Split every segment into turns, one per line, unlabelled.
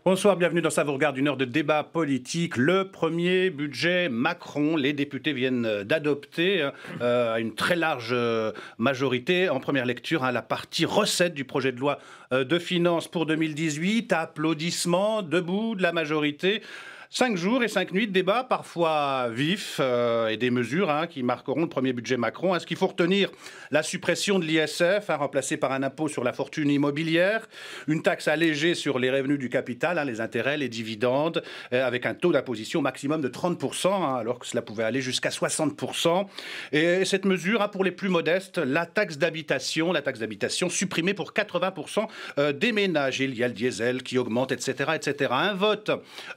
Bonsoir, bienvenue dans Ça vous regarde, une heure de débat politique. Le premier budget Macron, les députés viennent d'adopter à une très large majorité en première lecture la partie recette du projet de loi de finances pour 2018. Applaudissements debout de la majorité. 5 jours et 5 nuits de débat, parfois vifs, et des mesures qui marqueront le premier budget Macron. Est-ce qu'il faut retenir la suppression de l'ISF, remplacée par un impôt sur la fortune immobilière, une taxe allégée sur les revenus du capital, les intérêts, les dividendes, avec un taux d'imposition maximum de 30%, alors que cela pouvait aller jusqu'à 60%. Et cette mesure, pour les plus modestes, la taxe d'habitation supprimée pour 80% des ménages. Il y a le diesel qui augmente, etc., etc. Un vote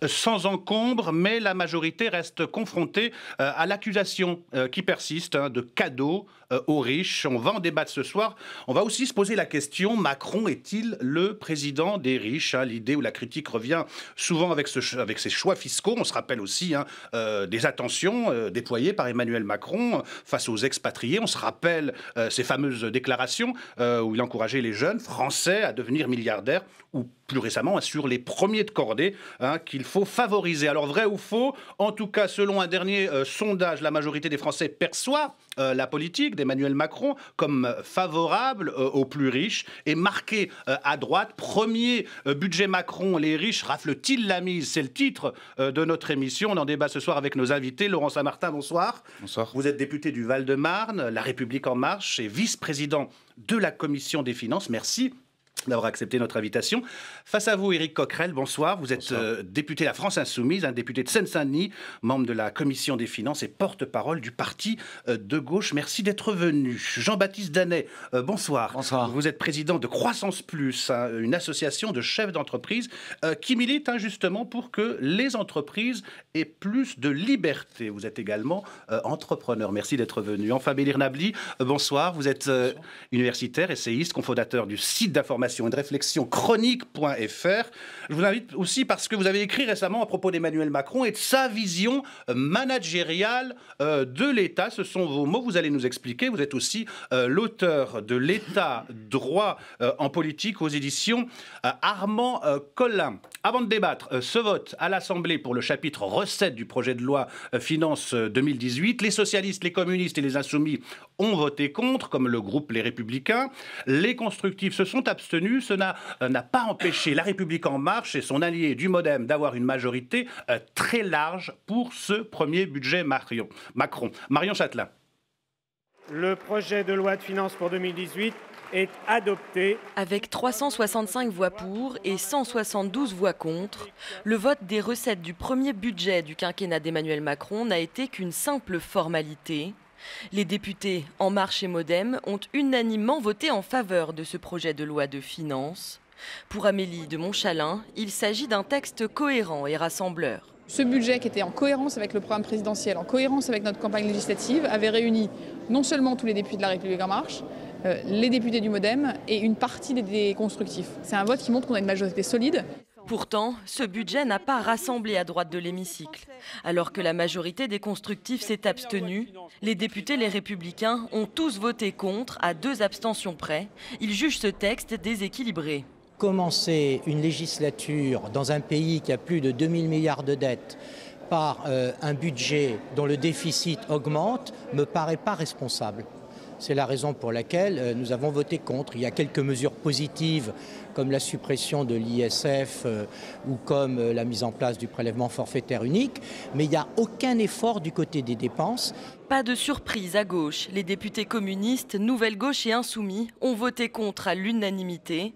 sans encombre, mais la majorité reste confrontée à l'accusation qui persiste de cadeaux aux riches. On va en débattre ce soir. On va aussi se poser la question, Macron est-il le président des riches? L'idée où la critique revient souvent avec ses choix fiscaux. On se rappelle aussi des attentions déployées par Emmanuel Macron face aux expatriés. On se rappelle ces fameuses déclarations où il encourageait les jeunes français à devenir milliardaires, ou plus récemment sur les premiers de cordée qu'il faut favoriser. Alors vrai ou faux, en tout cas selon un dernier sondage, la majorité des Français perçoit la politique d'Emmanuel Macron comme favorable aux plus riches et marqué à droite. Premier budget Macron, les riches raflent-ils la mise? C'est le titre de notre émission. On en débat ce soir avec nos invités. Laurent Saint-Martin, bonsoir.
Bonsoir.
Vous êtes député du Val-de-Marne, La République En Marche, et vice-président de la Commission des Finances. Merci d'avoir accepté notre invitation. Face à vous, Éric Coquerel, bonsoir. Vous êtes député La France Insoumise, un député de Seine-Saint-Denis, membre de la Commission des Finances et porte-parole du parti de gauche. Merci d'être venu. Jean-Baptiste Danet, bonsoir.
Bonsoir.
Vous êtes président de Croissance Plus, une association de chefs d'entreprise qui milite justement pour que les entreprises aient plus de liberté. Vous êtes également entrepreneur. Merci d'être venu. Enfin, Bélir Nabli, bonsoir. Vous êtes universitaire, essayiste, cofondateur du site d'information et de réflexion chronique.fr. Je vous invite aussi parce que vous avez écrit récemment à propos d'Emmanuel Macron et de sa vision managériale de l'État. Ce sont vos mots, vous allez nous expliquer. Vous êtes aussi l'auteur de l'État droit en politique aux éditions Armand Collin. Avant de débattre, ce vote à l'Assemblée pour le chapitre recettes du projet de loi finances 2018, les socialistes, les communistes et les insoumis ont voté contre, comme le groupe Les Républicains. Les constructifs se sont abstenus. Cela n'a pas empêché La République En Marche et son allié du MoDem d'avoir une majorité très large pour ce premier budget Macron. Marion Châtelain.
Le projet de loi de finances pour 2018 est adopté.
Avec 365 voix pour et 172 voix contre, le vote des recettes du premier budget du quinquennat d'Emmanuel Macron n'a été qu'une simple formalité. Les députés En Marche et MoDem ont unanimement voté en faveur de ce projet de loi de finances. Pour Amélie de Montchalin, il s'agit d'un texte cohérent et rassembleur.
Ce budget, qui était en cohérence avec le programme présidentiel, en cohérence avec notre campagne législative, avait réuni non seulement tous les députés de La République En Marche, les députés du MoDem et une partie des constructifs. C'est un vote qui montre qu'on a une majorité solide.
Pourtant, ce budget n'a pas rassemblé à droite de l'hémicycle. Alors que la majorité des constructifs s'est abstenue, les députés Les Républicains ont tous voté contre à 2 abstentions près. Ils jugent ce texte déséquilibré.
Commencer une législature dans un pays qui a plus de 2000 milliards de dettes par un budget dont le déficit augmente me paraît pas responsable. C'est la raison pour laquelle nous avons voté contre. Il y a quelques mesures positives comme la suppression de l'ISF ou comme la mise en place du prélèvement forfaitaire unique, mais il n'y a aucun effort du côté des dépenses.
Pas de surprise à gauche. Les députés communistes, Nouvelle Gauche et Insoumis ont voté contre à l'unanimité.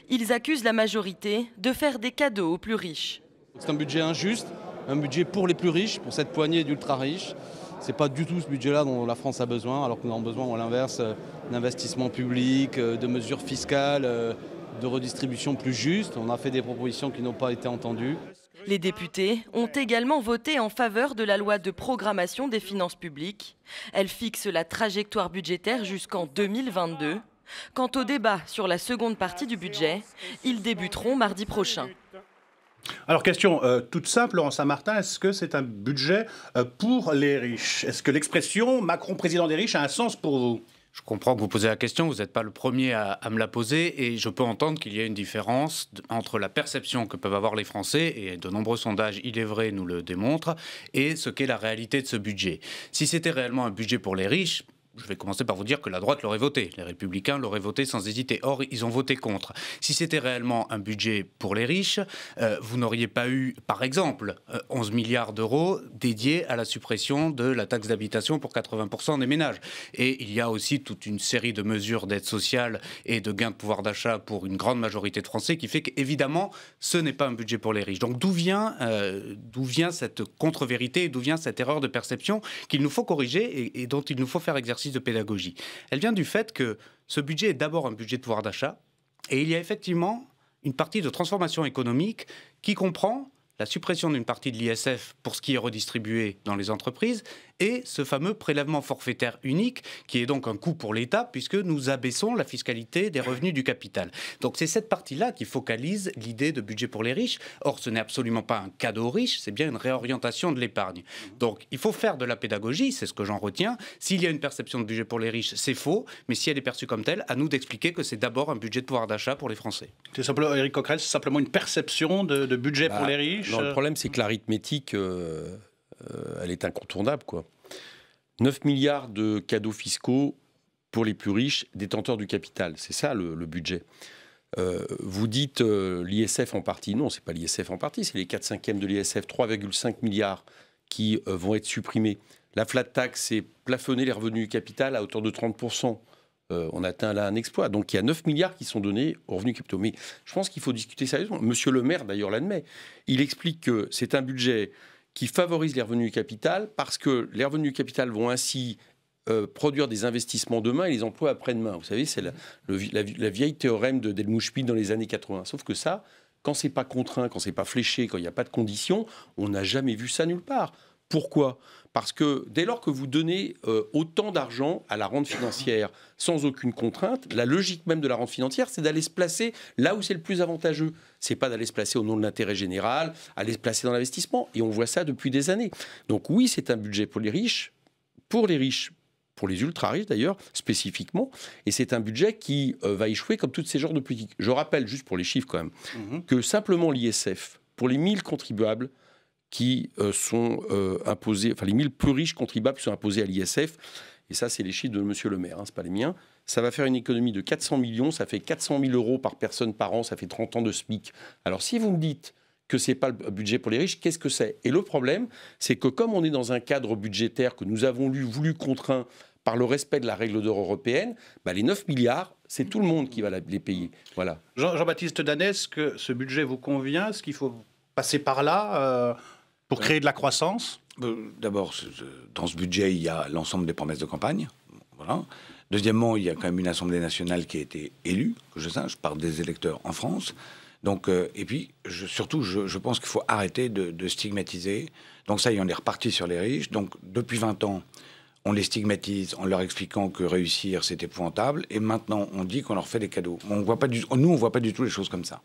Ils accusent la majorité de faire des cadeaux aux plus riches.
C'est un budget injuste, un budget pour les plus riches, pour cette poignée d'ultra-riches. Ce n'est pas du tout ce budget-là dont la France a besoin, alors que nous avons besoin, à l'inverse, d'investissements publics, de mesures fiscales, de redistribution plus juste. On a fait des propositions qui n'ont pas été entendues.
Les députés ont également voté en faveur de la loi de programmation des finances publiques. Elle fixe la trajectoire budgétaire jusqu'en 2022. Quant au débat sur la seconde partie du budget, ils débuteront mardi prochain.
Alors, question toute simple, Laurent Saint-Martin, est-ce que c'est un budget pour les riches? Est-ce que l'expression « Macron président des riches » a un sens pour vous?
Je comprends que vous posez la question, vous n'êtes pas le premier à me la poser et je peux entendre qu'il y a une différence entre la perception que peuvent avoir les Français, et de nombreux sondages, il est vrai, nous le démontrent, et ce qu'est la réalité de ce budget. Si c'était réellement un budget pour les riches, je vais commencer par vous dire que la droite l'aurait voté. Les Républicains l'auraient voté sans hésiter. Or, ils ont voté contre. Si c'était réellement un budget pour les riches, vous n'auriez pas eu, par exemple, 11 milliards d'euros dédiés à la suppression de la taxe d'habitation pour 80% des ménages. Et il y a aussi toute une série de mesures d'aide sociale et de gains de pouvoir d'achat pour une grande majorité de Français qui fait qu'évidemment, ce n'est pas un budget pour les riches. Donc d'où vient cette contre-vérité, d'où vient cette erreur de perception qu'il nous faut corriger et dont il nous faut faire exercice de pédagogie. Elle vient du fait que ce budget est d'abord un budget de pouvoir d'achat et il y a effectivement une partie de transformation économique qui comprend la suppression d'une partie de l'ISF pour ce qui est redistribué dans les entreprises et ce fameux prélèvement forfaitaire unique qui est donc un coût pour l'État puisque nous abaissons la fiscalité des revenus du capital. Donc c'est cette partie-là qui focalise l'idée de budget pour les riches. Or, ce n'est absolument pas un cadeau aux riches, c'est bien une réorientation de l'épargne. Donc il faut faire de la pédagogie, c'est ce que j'en retiens. S'il y a une perception de budget pour les riches, c'est faux, mais si elle est perçue comme telle, à nous d'expliquer que c'est d'abord un budget de pouvoir d'achat pour les Français.
C'est simplement, Éric Coquerel, c'est simplement une perception de budget pour les riches.
Non, le problème, c'est que l'arithmétique, elle est incontournable, quoi. 9 milliards de cadeaux fiscaux pour les plus riches, détenteurs du capital. C'est ça le budget. Vous dites l'ISF en partie. Non, ce n'est pas l'ISF en partie, c'est les 4/5e de l'ISF, 3,5 milliards qui vont être supprimés. La flat tax, c'est plafonner les revenus du capital à hauteur de 30%. On atteint là un exploit. Donc il y a 9 milliards qui sont donnés aux revenus capitaux. Mais je pense qu'il faut discuter sérieusement. Monsieur le maire, d'ailleurs, l'admet. Il explique que c'est un budget qui favorise les revenus du capital parce que les revenus du capital vont ainsi produire des investissements demain et les emplois après-demain. Vous savez, c'est la vieille théorème de Helmut Schmidt dans les années 80. Sauf que ça, quand c'est pas contraint, quand c'est pas fléché, quand il n'y a pas de conditions, on n'a jamais vu ça nulle part. Pourquoi ? Parce que dès lors que vous donnez autant d'argent à la rente financière sans aucune contrainte, la logique même de la rente financière, c'est d'aller se placer là où c'est le plus avantageux. C'est pas d'aller se placer au nom de l'intérêt général, aller se placer dans l'investissement. Et on voit ça depuis des années. Donc oui, c'est un budget pour les riches, pour les ultra-riches d'ailleurs, spécifiquement. Et c'est un budget qui va échouer comme tous ces genres de politiques. Je rappelle, juste pour les chiffres quand même, que simplement l'ISF, pour les 1000 contribuables, qui sont imposés, enfin les 1000 plus riches contribuables sont imposés à l'ISF, et ça c'est les chiffres de monsieur le maire, hein, c'est pas les miens, ça va faire une économie de 400 millions, ça fait 400 000 euros par personne par an, ça fait 30 ans de SMIC. Alors si vous me dites que c'est pas le budget pour les riches, qu'est-ce que c'est ? Et le problème, c'est que comme on est dans un cadre budgétaire que nous avons voulu contraint par le respect de la règle d'or européenne, bah les 9 milliards, c'est tout le monde qui va les payer. Voilà.
Jean-Baptiste Danet, est-ce que ce budget vous convient ? Est-ce qu'il faut passer par là pour créer de la croissance ?
D'abord, dans ce budget, il y a l'ensemble des promesses de campagne. Voilà. Deuxièmement, il y a quand même une Assemblée nationale qui a été élue, que je sache, par des électeurs en France. Donc, et puis, surtout, je pense qu'il faut arrêter de stigmatiser. Donc ça, on est reparti sur les riches. Donc, depuis 20 ans, on les stigmatise en leur expliquant que réussir, c'est épouvantable. Et maintenant, on dit qu'on leur fait des cadeaux. Nous, on voit pas du tout les choses comme ça.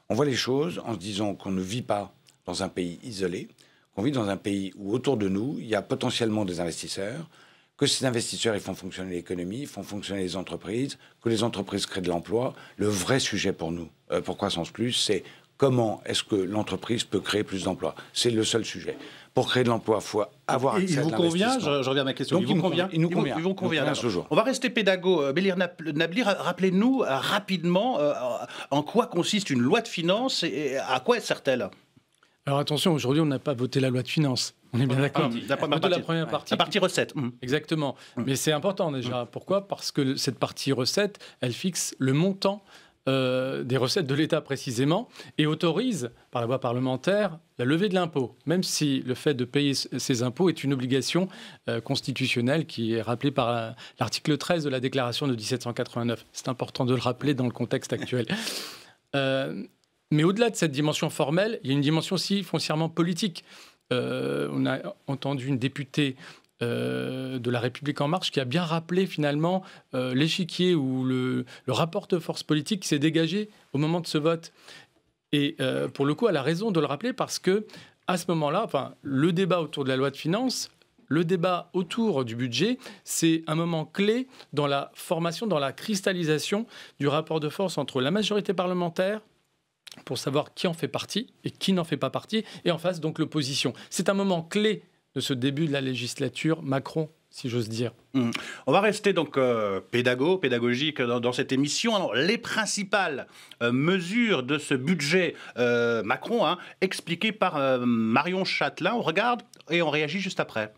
On voit les choses en se disant qu'on ne vit pas dans un pays isolé, qu'on vit dans un pays où autour de nous, il y a potentiellement des investisseurs, que ces investisseurs, ils font fonctionner l'économie, ils font fonctionner les entreprises, que les entreprises créent de l'emploi. Le vrai sujet pour nous, pour Croissance Plus, c'est comment est-ce que l'entreprise peut créer plus d'emplois. C'est le seul sujet. Pour créer de l'emploi, il faut avoir accès à de l'investissement.
Il vous convient ? Je reviens à ma question.
Donc,
il vous convient ?
Il nous convient.
Il vous convient
toujours.
On va rester pédago. Bélir Nabli, rappelez-nous rapidement en quoi consiste une loi de finances et à quoi sert-elle ?
Alors attention, aujourd'hui, on n'a pas voté la loi de finances. On est bien d'accord.
La partie recette.
Exactement. Mais c'est important déjà. Pourquoi ? Parce que cette partie recette, elle fixe le montant des recettes de l'État précisément et autorise, par la voie parlementaire, la levée de l'impôt, même si le fait de payer ces impôts est une obligation constitutionnelle qui est rappelée par l'article 13 de la Déclaration de 1789. C'est important de le rappeler dans le contexte actuel. Mais au-delà de cette dimension formelle, il y a une dimension aussi foncièrement politique. On a entendu une députée de La République En Marche qui a bien rappelé finalement l'échiquier ou le rapport de force politique qui s'est dégagé au moment de ce vote. Et pour le coup, elle a raison de le rappeler parce que à ce moment-là, le débat autour de la loi de finances le débat autour du budget, c'est un moment clé dans la formation, dans la cristallisation du rapport de force entre la majorité parlementaire, pour savoir qui en fait partie et qui n'en fait pas partie, et en face, donc, l'opposition. C'est un moment clé de ce début de la législature Macron, si j'ose dire.
On va rester donc pédagogique dans cette émission. Alors, les principales mesures de ce budget Macron, expliquées par Marion Chatelain. On regarde et on réagit juste après.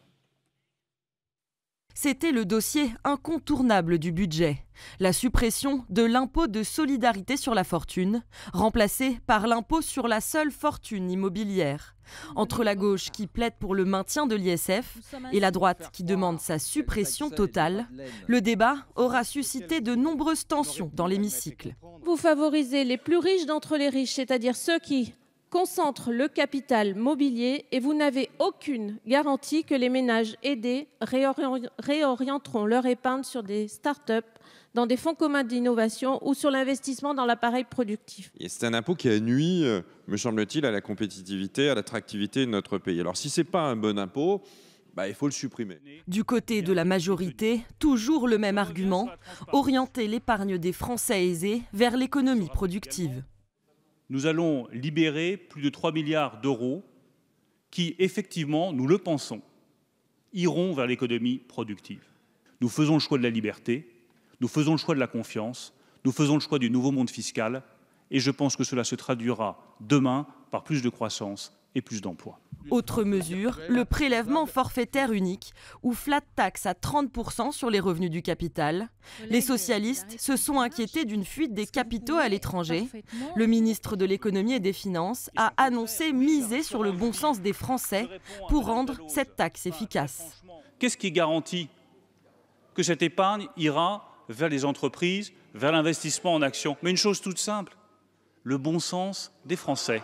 C'était le dossier incontournable du budget. La suppression de l'impôt de solidarité sur la fortune, remplacé par l'impôt sur la seule fortune immobilière. Entre la gauche qui plaide pour le maintien de l'ISF et la droite qui demande sa suppression totale, le débat aura suscité de nombreuses tensions dans l'hémicycle.
Vous favorisez les plus riches d'entre les riches, c'est-à-dire ceux qui concentrent le capital mobilier, et vous n'avez aucune garantie que les ménages aidés réorienteront leur épargne sur des start-up, dans des fonds communs d'innovation ou sur l'investissement dans l'appareil productif.
Et c'est un impôt qui a nui, me semble-t-il, à la compétitivité, à l'attractivité de notre pays. Alors si ce n'est pas un bon impôt, il faut le supprimer.
Du côté de la majorité, toujours le même argument, orienter l'épargne des Français aisés vers l'économie productive.
Nous allons libérer plus de 3 milliards d'euros qui, effectivement, nous le pensons, iront vers l'économie productive. Nous faisons le choix de la liberté, nous faisons le choix de la confiance, nous faisons le choix du nouveau monde fiscal, et je pense que cela se traduira demain par plus de croissance et plus d'emplois.
Autre mesure, le prélèvement forfaitaire unique ou flat tax à 30% sur les revenus du capital. Les socialistes se sont inquiétés d'une fuite des capitaux à l'étranger. Le ministre de l'économie et des finances a annoncé miser sur le bon sens des Français pour rendre cette taxe efficace.
Qu'est-ce qui garantit que cette épargne ira vers les entreprises, vers l'investissement en actions? Mais une chose toute simple, le bon sens des Français,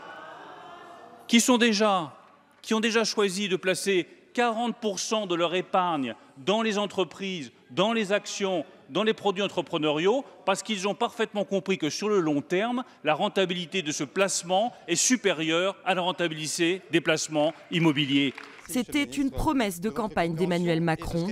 qui ont déjà choisi de placer 40% de leur épargne dans les entreprises, dans les actions, dans les produits entrepreneuriaux, parce qu'ils ont parfaitement compris que sur le long terme, la rentabilité de ce placement est supérieure à la rentabilité des placements immobiliers.
C'était une promesse de campagne d'Emmanuel Macron.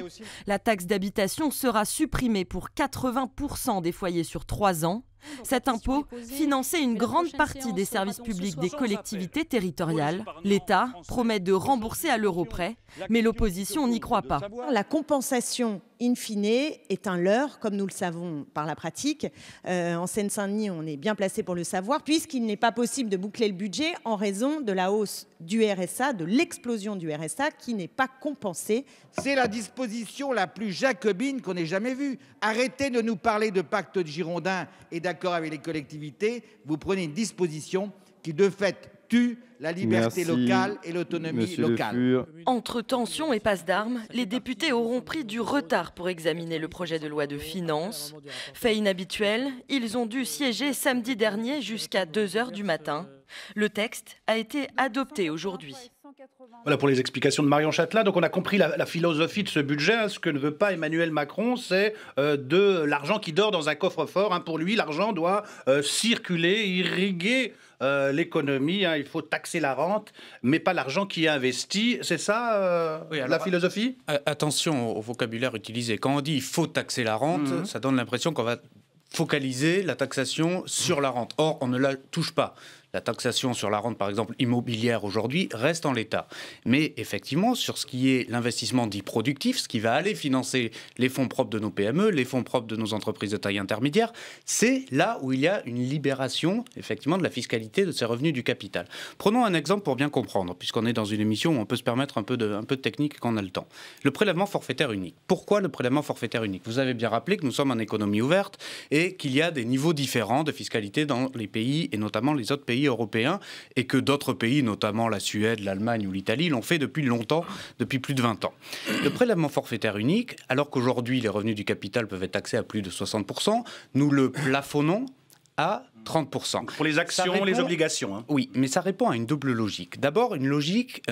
La taxe d'habitation sera supprimée pour 80% des foyers sur 3 ans. Cet impôt finançait une grande partie des services publics des collectivités territoriales. L'État promet de rembourser à l'euro près, mais l'opposition n'y croit pas.
La compensation in fine est un leurre, comme nous le savons par la pratique. En Seine-Saint-Denis, on est bien placé pour le savoir, puisqu'il n'est pas possible de boucler le budget en raison de la hausse du RSA, de l'explosion du RSA qui n'est pas compensée.
C'est la disposition la plus jacobine qu'on ait jamais vue. Arrêtez de nous parler de pacte de Girondins et d'accord avec les collectivités. Vous prenez une disposition qui, de fait, tue la liberté locale et l'autonomie locale.
Entre tensions et passe d'armes, les députés auront pris du retard pour examiner le projet de loi de finances. Fait inhabituel, ils ont dû siéger samedi dernier jusqu'à 2 h du matin. Le texte a été adopté aujourd'hui.
Voilà pour les explications de Marion Chatelain. Donc on a compris la philosophie de ce budget. Ce que ne veut pas Emmanuel Macron, c'est de l'argent qui dort dans un coffre-fort. Pour lui, l'argent doit circuler, irriguer l'économie. Il faut taxer la rente, mais pas l'argent qui est investi. C'est ça oui, alors, la philosophie?
Attention au vocabulaire utilisé. Quand on dit « il faut taxer la rente », ça donne l'impression qu'on va focaliser la taxation sur la rente. Or, on ne la touche pas. La taxation sur la rente, par exemple, immobilière aujourd'hui, reste en l'état. Mais effectivement, sur ce qui est l'investissement dit productif, ce qui va aller financer les fonds propres de nos PME, les fonds propres de nos entreprises de taille intermédiaire, c'est là où il y a une libération, effectivement, de la fiscalité de ces revenus du capital. Prenons un exemple pour bien comprendre, puisqu'on est dans une émission où on peut se permettre un peu de technique quand on a le temps. Le prélèvement forfaitaire unique. Pourquoi le prélèvement forfaitaire unique? Vous avez bien rappelé que nous sommes en économie ouverte et qu'il y a des niveaux différents de fiscalité dans les pays, et notamment les autres pays européens, et que d'autres pays, notamment la Suède, l'Allemagne ou l'Italie, l'ont fait depuis longtemps, depuis plus de 20 ans. Le prélèvement forfaitaire unique, alors qu'aujourd'hui les revenus du capital peuvent être taxés à plus de 60%, nous le plafonnons à 30%.
Donc pour les actions, les obligations.
Oui, mais ça répond à une double logique. D'abord, une logique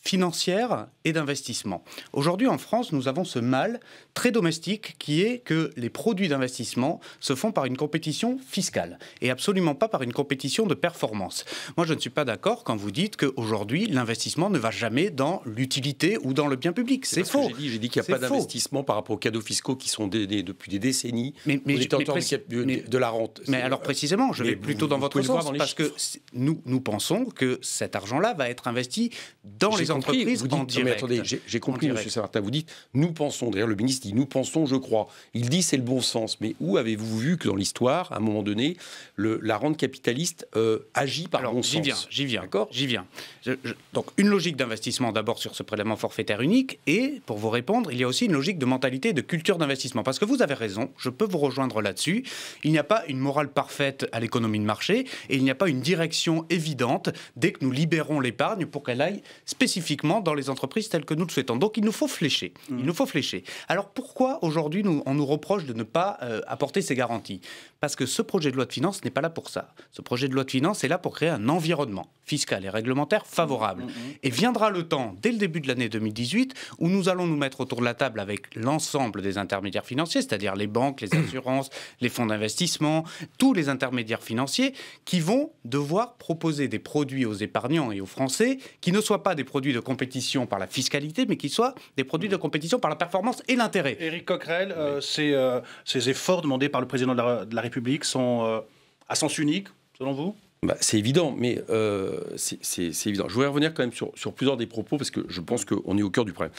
financière et d'investissement. Aujourd'hui, en France, nous avons ce mal très domestique qui est que les produits d'investissement se font par une compétition fiscale et absolument pas par une compétition de performance. Moi, je ne suis pas d'accord quand vous dites qu'aujourd'hui, l'investissement ne va jamais dans l'utilité ou dans le bien public. C'est faux.
J'ai dit qu'il n'y a pas d'investissement par rapport aux cadeaux fiscaux qui sont donnés depuis des décennies aux détenteurs de la rente.
Mais alors précisément, je vais plutôt dans votre sens parce que nous pensons que cet argent-là va être investi dans les entreprises en direct.
Mais attendez, j'ai compris, M. Saint-Martin, vous dites « nous pensons », d'ailleurs le ministre dit « nous pensons, je crois ». Il dit « c'est le bon sens ». Mais où avez-vous vu que dans l'histoire, à un moment donné, la rente capitaliste agit par bon sens?
J'y viens. Donc une logique d'investissement d'abord sur ce prélèvement forfaitaire unique et, pour vous répondre, il y a aussi une logique de mentalité, de culture d'investissement. Parce que vous avez raison, je peux vous rejoindre là-dessus. Il n'y a pas une morale parfaite à l'économie de marché et il n'y a pas une direction évidente dès que nous libérons l'épargne pour qu'elle aille spécifiquement dans les entreprises telles que nous le souhaitons. Donc il nous faut flécher. Il nous faut flécher. Alors pourquoi aujourd'hui on nous reproche de ne pas apporter ces garanties? Parce que ce projet de loi de finances n'est pas là pour ça. Ce projet de loi de finances est là pour créer un environnement fiscal et réglementaire favorable. Et viendra le temps, dès le début de l'année 2018, où nous allons nous mettre autour de la table avec l'ensemble des intermédiaires financiers, c'est-à-dire les banques, les assurances, les fonds d'investissement, tous les intermédiaires financiers qui vont devoir proposer des produits aux épargnants et aux Français qui ne soient pas des produits de compétition par la fiscalité, mais qui soient des produits de compétition par la performance et l'intérêt.
Éric Coquerel, ces efforts demandés par le président de la République sont à sens unique, selon vous?
C'est évident, mais c'est évident. Je voudrais revenir quand même sur plusieurs des propos, parce que je pense qu'on est au cœur du problème.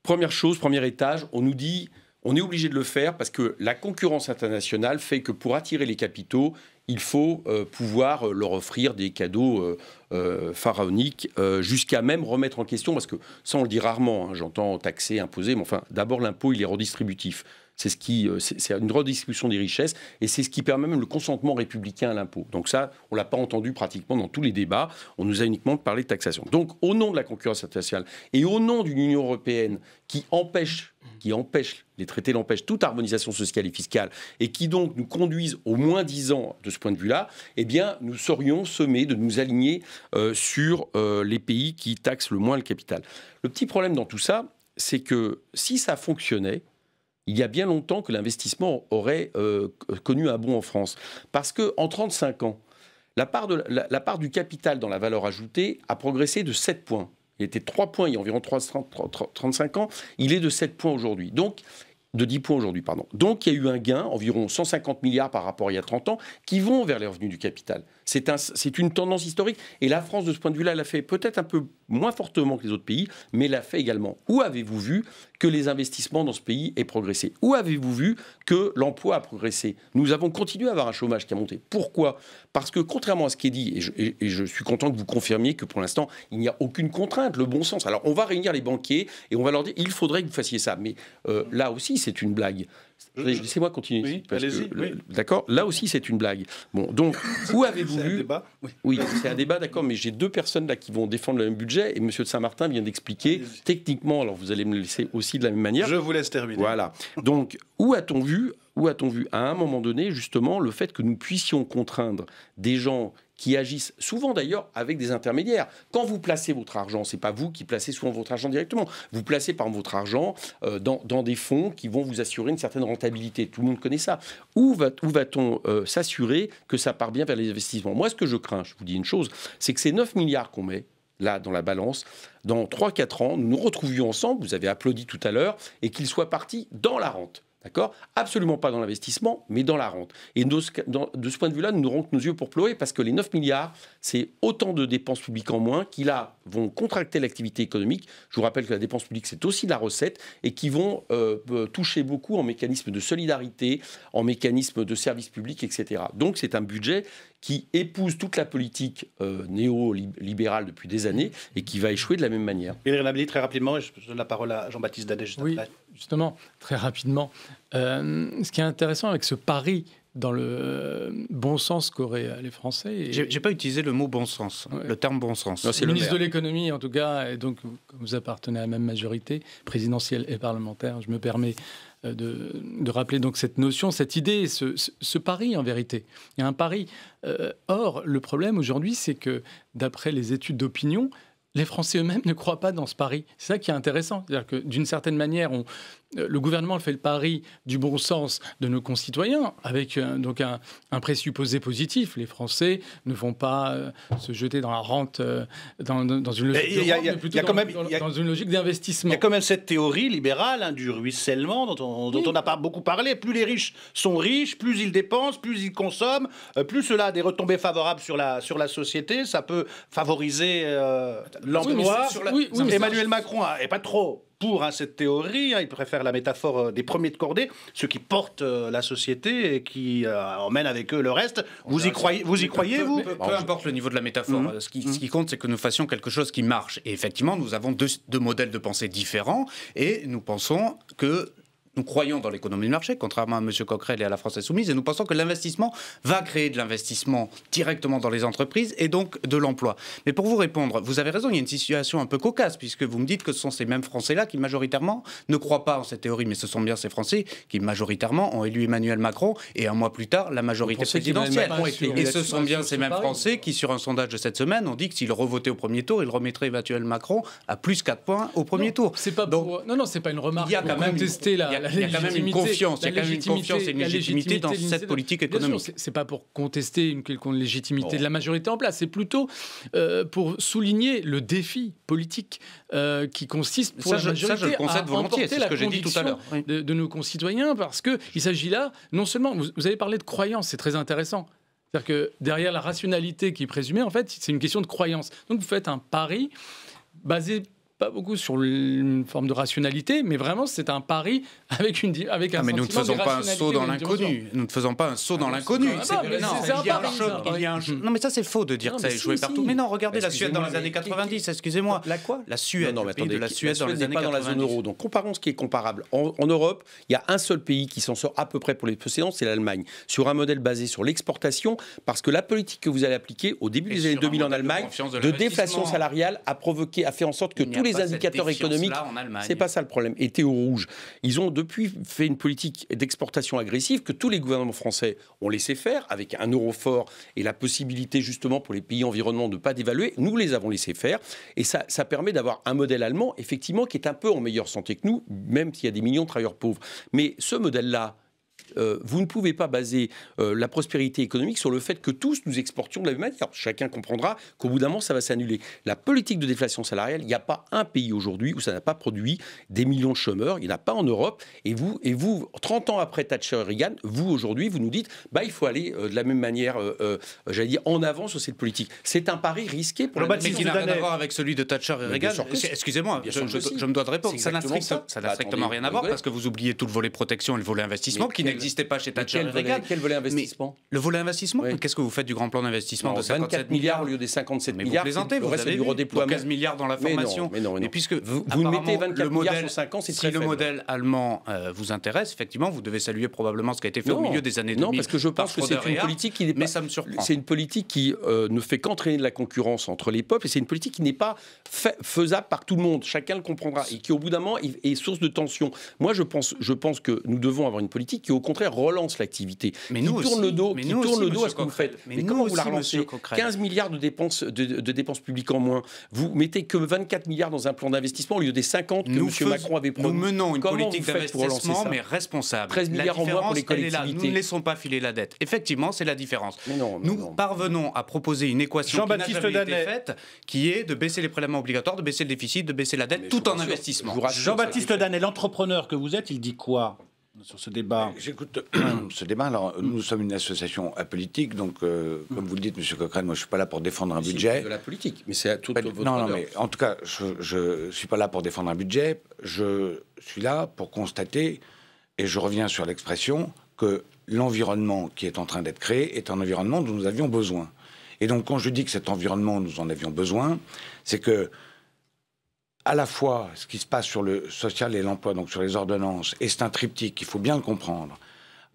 Première chose, premier étage, on nous dit on est obligé de le faire parce que la concurrence internationale fait que pour attirer les capitaux, il faut pouvoir leur offrir des cadeaux pharaoniques, jusqu'à même remettre en question, parce que ça on le dit rarement, hein, j'entends taxer, imposer, mais enfin d'abord l'impôt il est redistributif. C'est une redistribution des richesses et c'est ce qui permet même le consentement républicain à l'impôt. Donc ça, on ne l'a pas entendu pratiquement dans tous les débats. On nous a uniquement parlé de taxation. Donc au nom de la concurrence internationale et au nom d'une Union européenne qui empêche, les traités l'empêchent, toute harmonisation sociale et fiscale et qui donc nous conduisent au moins 10 ans de ce point de vue-là, eh bien nous serions sommés de nous aligner sur les pays qui taxent le moins le capital. Le petit problème dans tout ça, c'est que si ça fonctionnait, il y a bien longtemps que l'investissement aurait connu un bond en France. Parce qu'en 35 ans, la part du capital dans la valeur ajoutée a progressé de 7 points. Il était 3 points il y a environ 35 ans. Il est de 7 points aujourd'hui. Donc, de 10 points aujourd'hui, pardon. Donc, il y a eu un gain, environ 150 milliards par rapport à il y a 30 ans, qui vont vers les revenus du capital. C'est une tendance historique. Et la France, de ce point de vue-là, l'a fait peut-être un peu moins fortement que les autres pays, mais l'a fait également. Où avez-vous vu que les investissements dans ce pays aient progressé? Où avez-vous vu que l'emploi a progressé? Nous avons continué à avoir un chômage qui a monté. Pourquoi? Parce que, contrairement à ce qui est dit, et je suis content que vous confirmiez que pour l'instant, il n'y a aucune contrainte, le bon sens. Alors, on va réunir les banquiers et on va leur dire, il faudrait que vous fassiez ça. Mais là aussi, c'est une blague. Laissez-moi continuer.
Oui, allez-y. Oui.
D'accord. Là aussi, c'est une blague. Bon, donc, où avez-vous vu... C'est un débat. Oui, c'est un débat, d'accord, mais j'ai deux personnes là qui vont défendre le même budget et M. de Saint-Martin vient d'expliquer techniquement, alors vous allez me laisser aussi de la même manière.
Je vous laisse terminer.
Voilà. Donc, où a-t-on vu à un moment donné, justement, le fait que nous puissions contraindre des gens qui agissent souvent d'ailleurs avec des intermédiaires. Quand vous placez votre argent, c'est pas vous qui placez souvent votre argent directement. Vous placez par votre argent dans des fonds qui vont vous assurer une certaine rentabilité. Tout le monde connaît ça. Où va-t-on s'assurer que ça part bien vers les investissements? Moi, ce que je crains, je vous dis une chose, c'est que ces 9 milliards qu'on met là, dans la balance, dans 3-4 ans, nous nous retrouvions ensemble, vous avez applaudi tout à l'heure, et qu'ils soient partis dans la rente. D'accord? Absolument pas dans l'investissement, mais dans la rente. Et de ce point de vue-là, nous n'aurons que nos yeux pour pleurer parce que les 9 milliards, c'est autant de dépenses publiques en moins qui, là, vont contracter l'activité économique. Je vous rappelle que la dépense publique, c'est aussi de la recette et qui vont toucher beaucoup en mécanisme de solidarité, en mécanisme de services publics, etc. Donc, c'est un budget qui épouse toute la politique néolibérale depuis des années et qui va échouer de la même manière.
Éric Nabelli, très rapidement, et je donne la parole à Jean-Baptiste Dadet juste après.
Justement, très rapidement. Ce qui est intéressant avec ce pari dans le bon sens qu'auraient les Français...
J'ai pas utilisé le mot bon sens, le terme bon sens.
Non, c'est le ministre de l'économie, en tout cas, et donc vous appartenez à la même majorité, présidentielle et parlementaire. Je me permets de rappeler donc cette notion, cette idée, ce pari en vérité. Il y a un pari. Or, le problème aujourd'hui, c'est que d'après les études d'opinion, les Français eux-mêmes ne croient pas dans ce pari. C'est ça qui est intéressant. C'est-à-dire que d'une certaine manière, le gouvernement fait le pari du bon sens de nos concitoyens avec donc un présupposé positif. Les Français ne vont pas se jeter dans la rente dans une logique de rente, mais plutôt dans une logique d'investissement.
Il y a quand même cette théorie libérale du ruissellement dont on n'a pas beaucoup parlé. Plus les riches sont riches, plus ils dépensent, plus ils consomment, plus cela a des retombées favorables sur la société. Ça peut favoriser l'emploi. Emmanuel Macron n'est pas trop pour cette théorie. Il préfère la métaphore des premiers de cordée, ceux qui portent la société et qui emmènent avec eux le reste. Vous y croyez, vous?
Peu importe le niveau de la métaphore. Ce qui compte, c'est que nous fassions quelque chose qui marche. Et effectivement, nous avons deux modèles de pensée différents et nous pensons que nous croyons dans l'économie de marché, contrairement à M. Coquerel et à la France Insoumise, et nous pensons que l'investissement va créer de l'investissement directement dans les entreprises et donc de l'emploi. Mais pour vous répondre, vous avez raison, il y a une situation un peu cocasse, puisque vous me dites que ce sont ces mêmes Français-là qui majoritairement ne croient pas en cette théorie, mais ce sont bien ces Français qui majoritairement ont élu Emmanuel Macron et un mois plus tard la majorité présidentielle. Et ce sont bien ces mêmes Français qui, sur un sondage de cette semaine, ont dit que s'ils revotaient au premier tour, ils remettraient Emmanuel Macron à plus 4 points au premier tour.
C'est pas non, c'est pas une remarque. Il y a quand même
il y a quand même une confiance, et une légitimité dans cette politique économique.
C'est pas pour contester une quelconque légitimité de la majorité en place, c'est plutôt pour souligner le défi politique qui consiste pour la majorité à emporter la conviction de nos concitoyens, parce qu'il s'agit là, non seulement, vous avez parlé de croyance, c'est très intéressant. C'est-à-dire que derrière la rationalité qui est présumée, en fait, c'est une question de croyance. Donc vous faites un pari basé pas beaucoup sur une forme de rationalité, mais vraiment c'est un pari avec un sentiment
mais nous ne faisons pas un saut dans l'inconnu. Nous ne faisons pas un saut dans l'inconnu. Non, mais ça c'est faux de dire que ça a échoué partout. Mais non, regardez la Suède dans les années 90. Excusez-moi.
La
Suède.
Non, mais attendez,
la Suède dans les années 90.
Pas dans la zone euro. Donc comparons ce qui est comparable. En Europe, il y a un seul pays qui s'en sort à peu près pour les précédents, c'est l'Allemagne, sur un modèle basé sur l'exportation, parce que la politique que vous allez appliquer au début des années 2000 en Allemagne, de déflation salariale, a fait en sorte que tous les indicateurs économiques, c'est pas ça le problème, étaient au rouge. Ils ont depuis fait une politique d'exportation agressive que tous les gouvernements français ont laissé faire, avec un euro fort et la possibilité justement pour les pays environnants de ne pas dévaluer. Nous les avons laissé faire et ça permet d'avoir un modèle allemand effectivement qui est un peu en meilleure santé que nous, même s'il y a des millions de travailleurs pauvres. Mais ce modèle-là, vous ne pouvez pas baser la prospérité économique sur le fait que tous nous exportions de la même manière. Chacun comprendra qu'au bout d'un moment, ça va s'annuler. La politique de déflation salariale, il n'y a pas un pays aujourd'hui où ça n'a pas produit des millions de chômeurs. Il n'y en a pas en Europe. Et vous, 30 ans après Thatcher et Reagan, vous, aujourd'hui, vous nous dites il faut aller de la même manière, j'allais dire, en avant sur cette politique. C'est un pari risqué pour la
mais qui n'a rien à voir avec celui de Thatcher et Reagan. Excusez-moi, je me dois de répondre. Ça n'a strictement rien à voir parce que vous oubliez tout le volet protection et le volet investissement qui n'existait pas chez Thatcher et Reagan.
Quel volet investissement?
Le volet investissement, qu'est-ce que vous faites du grand plan d'investissement de
54 milliards au lieu des 57 milliards?
Vous plaisantez, vous avez du redéploiement. 15 milliards dans la formation.
Mais
puisque
vous mettez 24 milliards sur 5 ans, c'est très faible.
Si le modèle allemand vous intéresse, effectivement, vous devez saluer probablement ce qui a été fait au milieu des années 2000.
Non, parce que je pense que c'est une politique qui n'est pas...
Mais ça me surprend.
C'est une politique qui ne fait qu'entraîner de la concurrence entre les peuples, et c'est une politique qui n'est pas faisable par tout le monde. Chacun le comprendra. Et qui, au bout d'un moment, est source de tension. Moi, je pense que nous devons avoir une politique qui, au contraire, relance l'activité.
Mais nous
qui tourne le dos à ce que
vous
faites. Mais comment vous la relancez? 15 milliards de dépenses publiques en moins. Vous mettez que 24 milliards dans un plan d'investissement au lieu des 50 que M. Macron avait promis.
Nous menons une politique d'investissement, mais responsable.
13 milliards en moins pour les collectivités.
Nous ne laissons pas filer la dette. Effectivement, c'est la différence. Nous parvenons à proposer une équation qui n'a jamais été faite, qui est de baisser les prélèvements obligatoires, de baisser le déficit, de baisser la dette, tout en investissement.
Jean-Baptiste Danet, l'entrepreneur que vous êtes, il dit quoi sur ce débat?
J'écoute ce débat. Alors, nous sommes une association apolitique, donc, comme vous le dites, M. Coquerel, moi, je ne suis pas là pour défendre un budget.
C'est de la politique, mais c'est à tout votre
Non, mais en tout cas, je ne suis pas là pour défendre un budget. Je suis là pour constater, et je reviens sur l'expression, que l'environnement qui est en train d'être créé est un environnement dont nous avions besoin. Et donc, quand je dis que cet environnement, nous en avions besoin, c'est que à la fois ce qui se passe sur le social et l'emploi, donc sur les ordonnances, et c'est un triptyque, il faut bien le comprendre,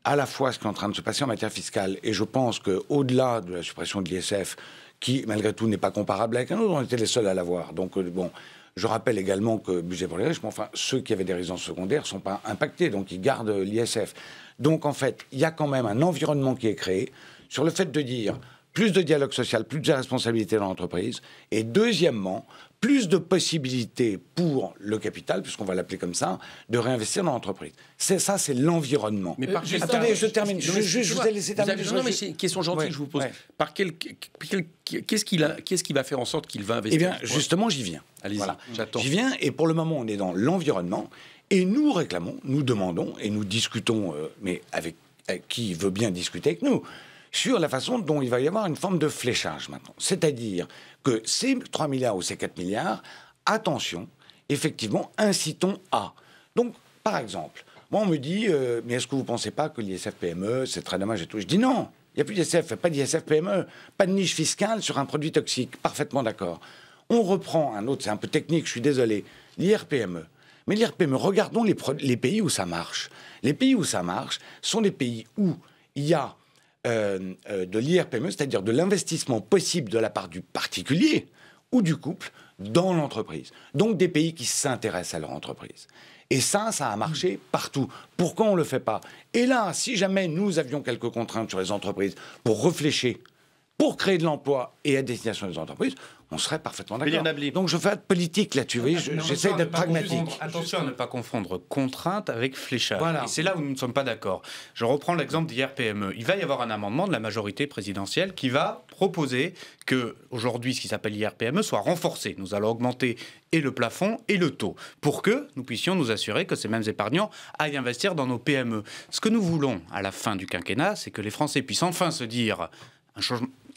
à la fois ce qui est en train de se passer en matière fiscale, et je pense qu'au-delà de la suppression de l'ISF, qui malgré tout n'est pas comparable avec un autre, on était les seuls à l'avoir. Donc bon, je rappelle également que budget pour les riches, mais enfin ceux qui avaient des résidences secondaires ne sont pas impactés, donc ils gardent l'ISF. Donc en fait, il y a quand même un environnement qui est créé sur le fait de dire plus de dialogue social, plus de responsabilité dans l'entreprise, et deuxièmement, plus de possibilités pour le capital, puisqu'on va l'appeler comme ça, de réinvestir dans l'entreprise. C'est ça, c'est l'environnement.
Mais
attendez, je termine. Je vous ai laissé terminer.
Non, mais c'est une question gentille que je vous pose. Qu'est-ce qui va faire en sorte qu'il va investir?
Eh bien, justement, j'y viens.
Allez-y, j'attends.
J'y viens, et pour le moment, on est dans l'environnement, et nous réclamons, nous demandons, et nous discutons, mais avec qui veut bien discuter avec nous, sur la façon dont il va y avoir une forme de fléchage maintenant. C'est-à-dire que ces 3 milliards ou ces 4 milliards, attention, effectivement, incitons à. Donc, par exemple, moi, on me dit, mais est-ce que vous ne pensez pas que l'ISF-PME, c'est très dommage et tout? Je dis non, il n'y a plus d'ISF, pas d'ISF-PME, pas de niche fiscale sur un produit toxique, parfaitement d'accord. On reprend un autre, c'est un peu technique, je suis désolé, l'IR-PME. Mais l'IR-PME, regardons les pays où ça marche. Les pays où ça marche sont des pays où il y a de l'IR-PME, c'est-à-dire de l'investissement possible de la part du particulier ou du couple dans l'entreprise. Donc des pays qui s'intéressent à leur entreprise. Et ça a marché partout. Pourquoi on ne le fait pas? Et là, si jamais nous avions quelques contraintes sur les entreprises pour réfléchir, pour créer de l'emploi et à destination des entreprises, on serait parfaitement d'accord. Donc je fais de politique là-dessus, j'essaie d'être pragmatique.
Attention à ne pas confondre contrainte avec fléchage.
Voilà.
Et c'est là où nous ne sommes pas d'accord. Je reprends l'exemple d'IR-PME. Il va y avoir un amendement de la majorité présidentielle qui va proposer que aujourd'hui, ce qui s'appelle IR-PME soit renforcé. Nous allons augmenter et le plafond et le taux pour que nous puissions nous assurer que ces mêmes épargnants aillent investir dans nos PME. Ce que nous voulons à la fin du quinquennat, c'est que les Français puissent enfin se dire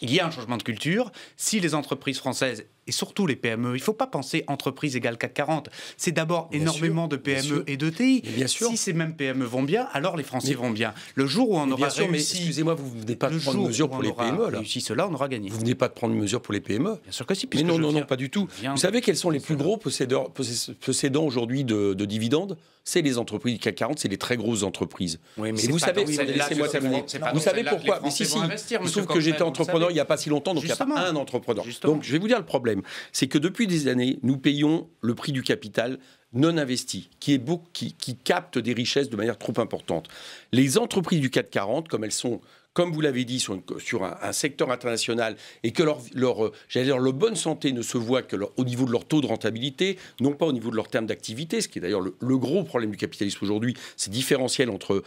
il y a un changement de culture. Si les entreprises françaises, et surtout les PME, il ne faut pas penser entreprise égale CAC 40. C'est d'abord énormément de PME et d'ETI. Si ces mêmes PME vont bien, alors les Français vont bien. Le jour où on aura réussi...
Mais excusez-moi, vous ne venez pas de prendre mesure pour les PME.
Réussi cela, on aura gagné.
Vous ne venez pas de prendre mesure pour les PME?
Bien sûr que si.
Mais non, pas du tout. Vous savez quels sont les plus gros possédants aujourd'hui de dividendes? C'est les entreprises du CAC 40, c'est les très grosses entreprises.
Oui, mais
et vous savez, laissez-moi terminer. Vous savez pourquoi? Mais si, il se trouve que j'étais entrepreneur il n'y a pas si longtemps, donc il n'y a pas un entrepreneur. Donc je vais vous dire le problème. C'est que depuis des années, nous payons le prix du capital non investi, qui capte des richesses de manière trop importante. Les entreprises du CAC 40, comme elles sont, comme vous l'avez dit, sur un secteur international, et que leur bonne santé ne se voit au niveau de leur taux de rentabilité, non pas au niveau de leur terme d'activité, ce qui est d'ailleurs le gros problème du capitalisme aujourd'hui, c'est différentiel entre,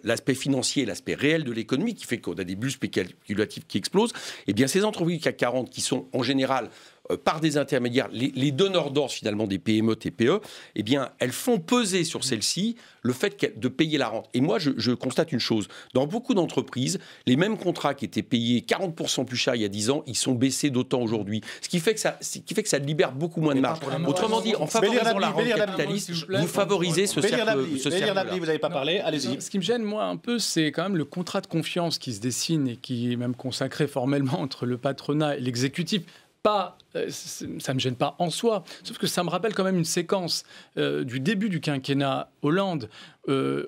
l'aspect financier et l'aspect réel de l'économie, qui fait qu'on a des bulles spéculatives qui explosent. Eh bien, ces entreprises du CAC 40, qui sont en général par des intermédiaires, les donneurs d'ordre finalement des PME, TPE, eh bien, elles font peser sur celles-ci le fait de payer la rente. Et moi, je constate une chose. Dans beaucoup d'entreprises, les mêmes contrats qui étaient payés 40% plus cher il y a 10 ans, ils sont baissés d'autant aujourd'hui. Ce qui fait que ça libère beaucoup moins de marge. Autrement dit, en favorisant la rente capitaliste, vous favorisez ce cercle.
Vous n'avez pas parlé, allez-y.
Ce qui me gêne, moi, un peu, c'est quand même le contrat de confiance qui se dessine et qui est même consacré formellement entre le patronat et l'exécutif. Ça ne me gêne pas en soi, sauf que ça me rappelle quand même une séquence du début du quinquennat Hollande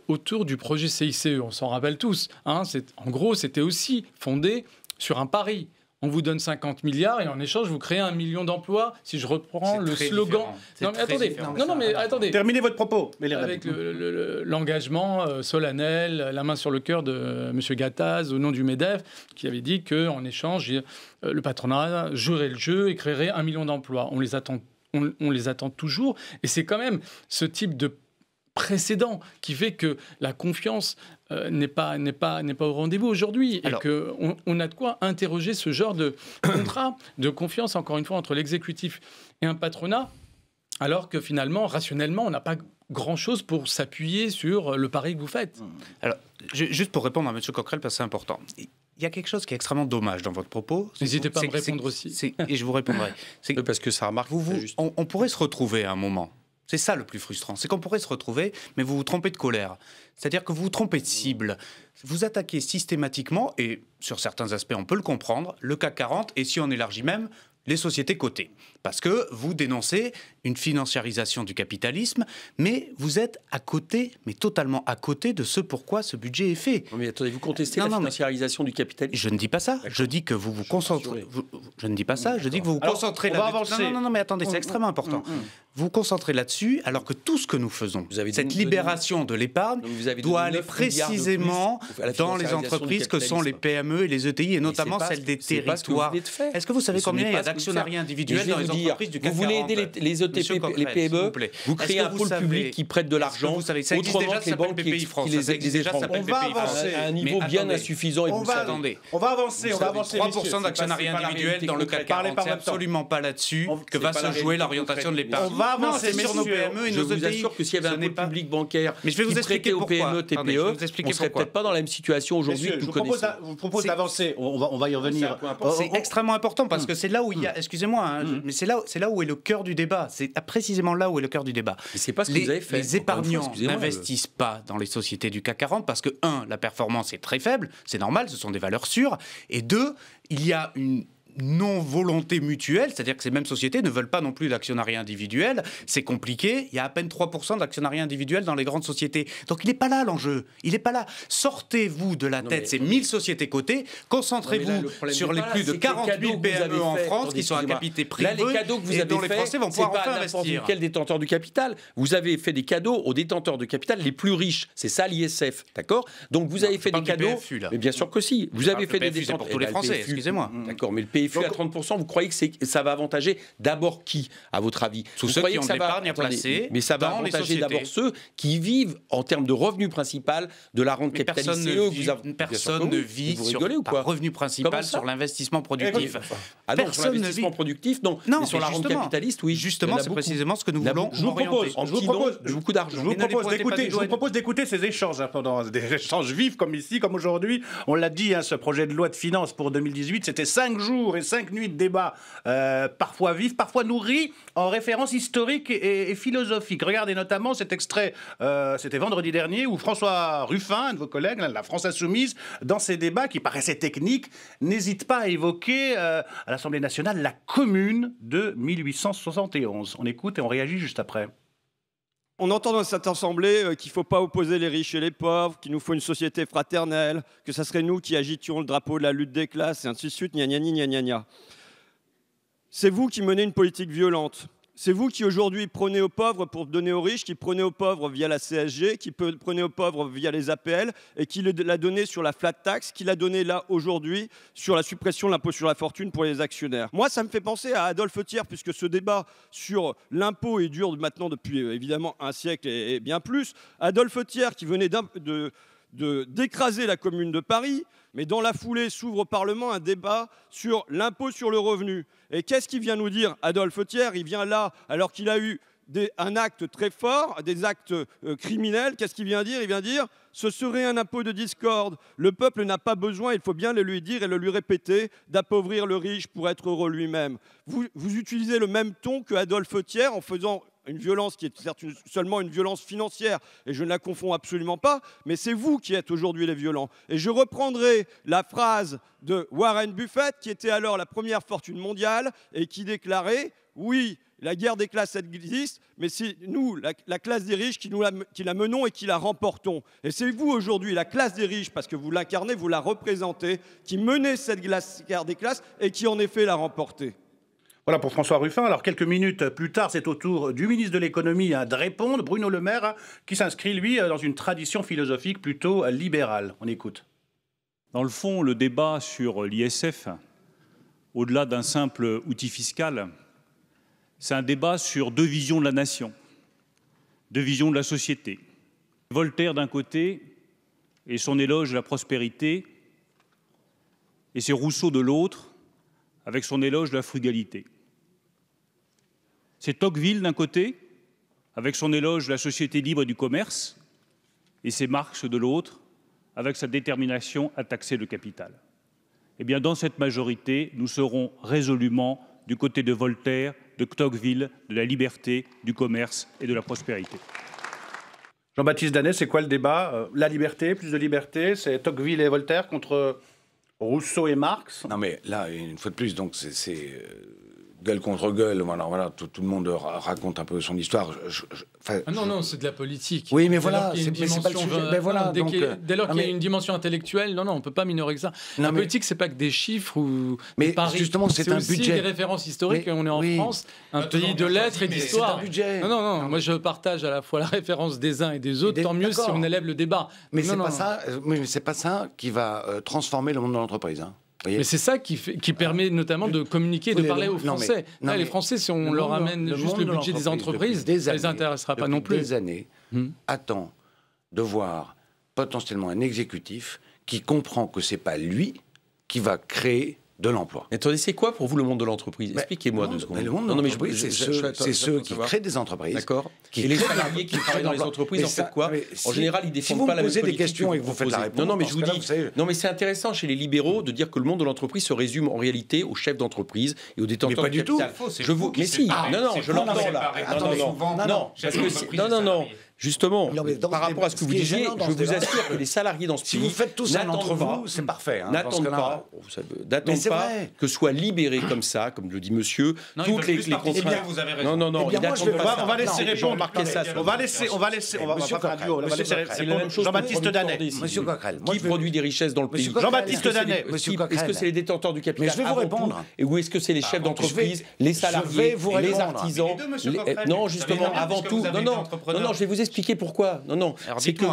autour du projet CICE. On s'en rappelle tous. En gros, c'était aussi fondé sur un pari. On vous donne 50 milliards et en échange, vous créez 1 million d'emplois. Si je reprends le slogan... Non, mais attendez.
Terminez votre propos.
Avec l'engagement solennel, la main sur le cœur de M. Gattaz, au nom du MEDEF, qui avait dit qu'en échange, le patronat jouerait le jeu et créerait 1 million d'emplois. On les attend toujours. Et c'est quand même ce type de précédent qui fait que la confiance n'est pas au rendez-vous aujourd'hui et qu'on a de quoi interroger ce genre de contrat de confiance, encore une fois, entre l'exécutif et un patronat, alors que finalement, rationnellement, on n'a pas grand-chose pour s'appuyer sur le pari que vous faites.
Alors, juste pour répondre à M. Coquerel, parce que c'est important. Il y a quelque chose qui est extrêmement dommage dans votre propos.
N'hésitez pas à me répondre aussi.
Et je vous répondrai.
Parce que ça remarque.
On pourrait se retrouver à un moment. C'est ça le plus frustrant, c'est qu'on pourrait se retrouver, mais vous vous trompez de colère. C'est-à-dire que vous vous trompez de cible. Vous attaquez systématiquement, et sur certains aspects on peut le comprendre, le CAC 40, et si on élargit même, les sociétés cotées. Parce que vous dénoncez une financiarisation du capitalisme, mais vous êtes à côté, mais totalement à côté de ce pourquoi ce budget est fait.
Non mais attendez, vous contestez la financiarisation du capitalisme?
Je ne dis pas ça. Je dis que vous vous concentrez... Je ne dis pas ça, je dis que vous vous concentrez là-dessus. Non, mais attendez, c'est extrêmement important. Vous vous concentrez là-dessus, alors que tout ce que nous faisons, cette libération de l'épargne, doit aller précisément dans les entreprises que sont les PME et les ETI, et notamment celles des territoires. Est-ce que vous savez combien il y a d'actionnariats individuels dans les
dire, vous voulez aider les ETP, les PME, vous créez un pôle public qui prête de l'argent, autrement que les banques qui les étrangent.
On va avancer
à un niveau bien insuffisant. Et vous savez.
On va avancer.
3% d'actionnariat individuel dans le CAC 40, c'est absolument pas là-dessus que va se jouer l'orientation de l'épargne.
On va avancer
sur nos PME et nos ETI.
Je vous assure que s'il y avait un pôle public bancaire
qui prêtait aux PME, TPE, on serait peut-être pas dans la même situation aujourd'hui que nous connaissons.
Je vous propose d'avancer. On va y revenir.
C'est extrêmement important parce que c'est là où il y a, excusez-moi, mais c'est là où est le cœur du débat. C'est précisément là où est le cœur du débat.
C'est pas ce que vous avez fait.
Les épargnants n'investissent pas dans les sociétés du CAC 40 parce que, 1, la performance est très faible, c'est normal, ce sont des valeurs sûres, et 2, il y a une non-volonté mutuelle, c'est-à-dire que ces mêmes sociétés ne veulent pas non plus d'actionnariat individuel, c'est compliqué, il y a à peine 3% d'actionnariat individuel dans les grandes sociétés. Donc il n'est pas là l'enjeu, il n'est pas là. Sortez-vous de la tête ces 1000 sociétés cotées, concentrez-vous sur les plus de 40 000 PME en France qui sont à capitalité privée et dont les Français vont pouvoir enfin investir.
Quel détenteur du capital? Vous avez fait des cadeaux aux détenteurs de capital les plus riches, c'est ça l'ISF, d'accord? Donc vous avez fait des cadeaux, mais bien sûr que si, vous avez fait des détenteurs
pour tous les Français, excusez-moi.
D'accord, mais le PFU à 30%, vous croyez que ça va avantager d'abord qui, à votre avis?
Tous ceux qui ont de l'épargne à placer.
Mais ça va avantager d'abord ceux qui vivent en termes de revenu principal de la rente capitalisée.
Personne ne vit sur par revenu principal sur l'investissement productif.
Ah non, sur l'investissement productif, non. Mais sur la rente capitaliste, oui.
Justement, c'est précisément ce que nous voulons.
Je vous propose
beaucoup d'argent.
Je vous propose d'écouter ces échanges pendant des échanges vifs comme ici, comme aujourd'hui. On l'a dit, ce projet de loi de finances pour 2018, c'était 5 jours et 5 nuits de débat, parfois vifs, parfois nourris, en références historiques et philosophiques. Regardez notamment cet extrait, c'était vendredi dernier, où François Ruffin, un de vos collègues, la France Insoumise, dans ces débats qui paraissaient techniques, n'hésite pas à évoquer à l'Assemblée nationale la commune de 1871. On écoute et on réagit juste après.
On entend dans cette assemblée qu'il ne faut pas opposer les riches et les pauvres, qu'il nous faut une société fraternelle, que ce serait nous qui agitions le drapeau de la lutte des classes, et ainsi de suite, gna gna gna gna gna. C'est vous qui menez une politique violente. C'est vous qui aujourd'hui prenez aux pauvres pour donner aux riches, qui prenez aux pauvres via la CSG, qui prenez aux pauvres via les APL, et qui l'a donné sur la flat tax, qui l'a donné là aujourd'hui sur la suppression de l'impôt sur la fortune pour les actionnaires. Moi, ça me fait penser à Adolphe Thiers, puisque ce débat sur l'impôt est dur maintenant depuis évidemment un siècle et bien plus. Adolphe Thiers qui venait d'écraser la Commune de Paris, mais dans la foulée s'ouvre au Parlement un débat sur l'impôt sur le revenu. Et qu'est-ce qu'il vient nous dire, Adolphe Thiers? Il vient là, alors qu'il a eu un acte très fort, des actes criminels. Qu'est-ce qu'il vient dire? Il vient dire ce serait un impôt de discorde. Le peuple n'a pas besoin, il faut bien le lui dire et le lui répéter, d'appauvrir le riche pour être heureux lui-même. Vous utilisez le même ton que Adolphe Thiers en faisant une violence qui est certes seulement une violence financière, et je ne la confonds absolument pas, mais c'est vous qui êtes aujourd'hui les violents. Et je reprendrai la phrase de Warren Buffett, qui était alors la première fortune mondiale, et qui déclarait « Oui, la guerre des classes existe, mais c'est nous, la classe des riches, qui la menons et qui la remportons. » Et c'est vous aujourd'hui, la classe des riches, parce que vous l'incarnez, vous la représentez, qui menez cette guerre des classes et qui en effet la remportez.
Voilà pour François Ruffin. Alors, quelques minutes plus tard, c'est au tour du ministre de l'économie de répondre, Bruno Le Maire, qui s'inscrit, lui, dans une tradition philosophique plutôt libérale. On écoute.
Dans le fond, le débat sur l'ISF, au-delà d'un simple outil fiscal, c'est un débat sur deux visions de la nation, deux visions de la société. Voltaire d'un côté et son éloge de la prospérité, et c'est Rousseau de l'autre avec son éloge de la frugalité. C'est Tocqueville d'un côté, avec son éloge de la société libre et du commerce, et c'est Marx de l'autre, avec sa détermination à taxer le capital. Eh bien, dans cette majorité, nous serons résolument du côté de Voltaire, de Tocqueville, de la liberté, du commerce et de la prospérité.
Jean-Baptiste Danet, c'est quoi le débat? La liberté, plus de liberté, c'est Tocqueville et Voltaire contre Rousseau et Marx?
Non mais là, une fois de plus, donc c'est gueule contre gueule. Voilà, tout le monde raconte un peu son histoire.
Non, c'est de la politique.
Oui, mais voilà,
c'est pas le sujet.
Ben voilà,
dès lors qu'il y a une dimension intellectuelle, non, on peut pas minorer que ça. La politique, c'est pas que des chiffres ou des paris.
Justement, c'est un
aussi
budget.
Des références historiques. On est en France, un pays de lettres et d'histoire. Non, moi je partage à la fois la référence des uns et des autres. Tant mieux si on élève le débat.
Mais c'est pas ça qui va transformer le monde de l'entreprise.
Mais c'est ça qui permet notamment de communiquer, de parler aux Français. Là, les Français, si on leur amène juste le budget des entreprises, ça ne les intéressera pas non plus.
Des années, attend de voir potentiellement un exécutif qui comprend que ce n'est pas lui qui va créer de l'emploi.
Attendez, c'est quoi pour vous le monde de l'entreprise? Expliquez-moi 2 secondes.
Le monde de l'entreprise, c'est ceux qui créent des entreprises.
D'accord. Et les salariés qui travaillent dans les entreprises, en fait quoi? En général, ils défendent pas la même politique.
Si vous posez des questions et que vous faites la réponse...
Non, mais je vous dis... Non, mais c'est intéressant chez les libéraux de dire que le monde de l'entreprise se résume en réalité aux chefs d'entreprise et aux détenteurs de capital. Mais si, non, je l'entends là. Non. Justement, par rapport à ce que vous disiez, je vous assure que les salariés dans ce pays...
Si vous faites tout ça entre vous, c'est parfait.
N'attendent pas que soient libérés comme ça, comme le dit monsieur, toutes les contraintes... Non.
On va laisser répondre. On va laisser Jean-Baptiste Danet.
Monsieur Coquerel.
Qui produit des richesses dans le pays?
Jean-Baptiste Danet.
Est-ce que c'est les détenteurs du capital?
Mais je vais vous répondre.
Ou est-ce que c'est les chefs d'entreprise, les salariés, les artisans? Non, justement, avant tout... Non, je vais vous expliquer pourquoi. Non. C'est que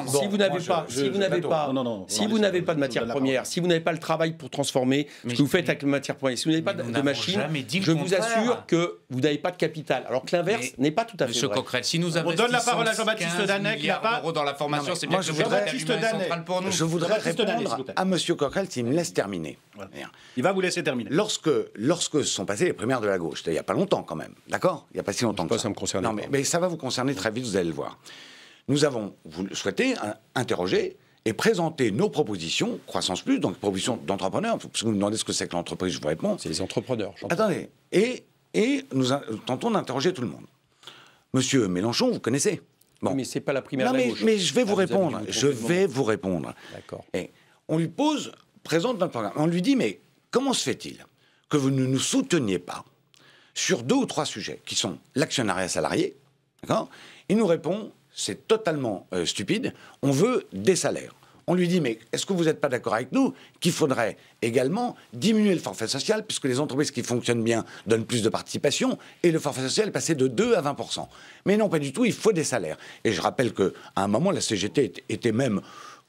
si vous n'avez pas de matière première, si vous n'avez pas le travail pour transformer ce que vous faites avec la matière première, si vous n'avez pas de machine, je vous assure que vous n'avez pas de capital. Alors que l'inverse n'est pas tout à fait vrai.
Monsieur Coquerel, si nous investissons 15 milliards d'euros dans la formation, c'est bien que Jean-Baptiste Danet pour nous.
Je voudrais répondre à monsieur Coquerel s'il me laisse terminer.
Il va vous laisser terminer.
Lorsque sont passées les primaires de la gauche, c'était il n'y a pas longtemps quand même, d'accord? Il n'y a pas si longtemps que ça.
Ça me concerne.
Non, mais ça va vous concerner très vite, vous allez le voir. Nous avons souhaité interroger et présenter nos propositions, Croissance Plus, donc propositions d'entrepreneurs. Parce que vous me demandez ce que c'est que l'entreprise, je vous réponds.
C'est les entrepreneurs.
Attendez. Et nous tentons d'interroger tout le monde. Monsieur Mélenchon, vous connaissez.
Bon. Oui, mais c'est pas la primaire de la gauche.
Mais je vais vous répondre. D'accord. Et on lui présente notre programme. On lui dit, mais comment se fait-il que vous ne nous souteniez pas sur 2 ou 3 sujets, qui sont l'actionnariat salarié, d'accord? Il nous répond, c'est totalement stupide, on veut des salaires. On lui dit, mais est-ce que vous n'êtes pas d'accord avec nous qu'il faudrait également diminuer le forfait social, puisque les entreprises qui fonctionnent bien donnent plus de participation, et le forfait social est passé de 2 à 20%. Mais non, pas du tout, il faut des salaires. Et je rappelle qu'à un moment, la CGT était même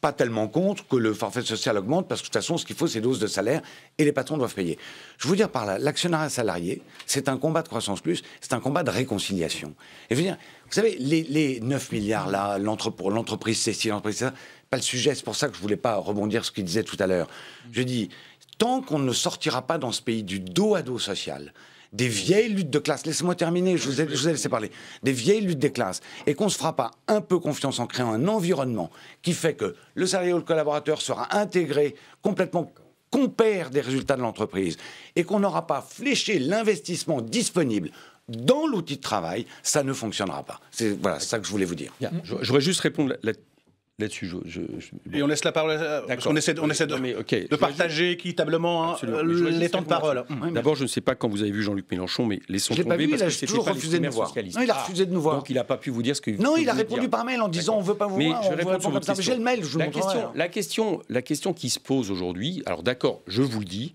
pas tellement contre que le forfait social augmente, parce que de toute façon, ce qu'il faut, c'est des hausses de salaire, et les patrons doivent payer. Je veux dire par là, l'actionnariat salarié, c'est un combat de croissance plus, c'est un combat de réconciliation. Et je veux dire, vous savez, les 9 milliards là, pour l'entreprise, c'est ci, l'entreprise, c'est ça, pas le sujet, c'est pour ça que je voulais pas rebondir sur ce qu'il disait tout à l'heure. Je dis, tant qu'on ne sortira pas dans ce pays du dos à dos social, des vieilles luttes de classe, laissez-moi terminer, je vous ai laissé parler, des vieilles luttes des classes, et qu'on ne se fera pas un peu confiance en créant un environnement qui fait que le salarié ou le collaborateur sera intégré complètement, compère des résultats de l'entreprise, et qu'on n'aura pas fléché l'investissement disponible dans l'outil de travail, ça ne fonctionnera pas. C'est ça que je voulais vous dire.
Je voudrais juste répondre là-dessus.
Et on laisse la parole, parce qu'on essaie de partager équitablement les temps de parole.
D'abord, je ne sais pas quand vous avez vu Jean-Luc Mélenchon, mais laissons tomber parce que c'était pas les primaires socialistes.
Non, il a refusé de nous voir.
Donc il n'a pas pu vous dire ce que...
Non, il a répondu par mail en disant on ne veut pas vous voir, on vous répond comme ça. J'ai le mail, je vous le montrerai.
La question qui se pose aujourd'hui, alors d'accord, je vous le dis,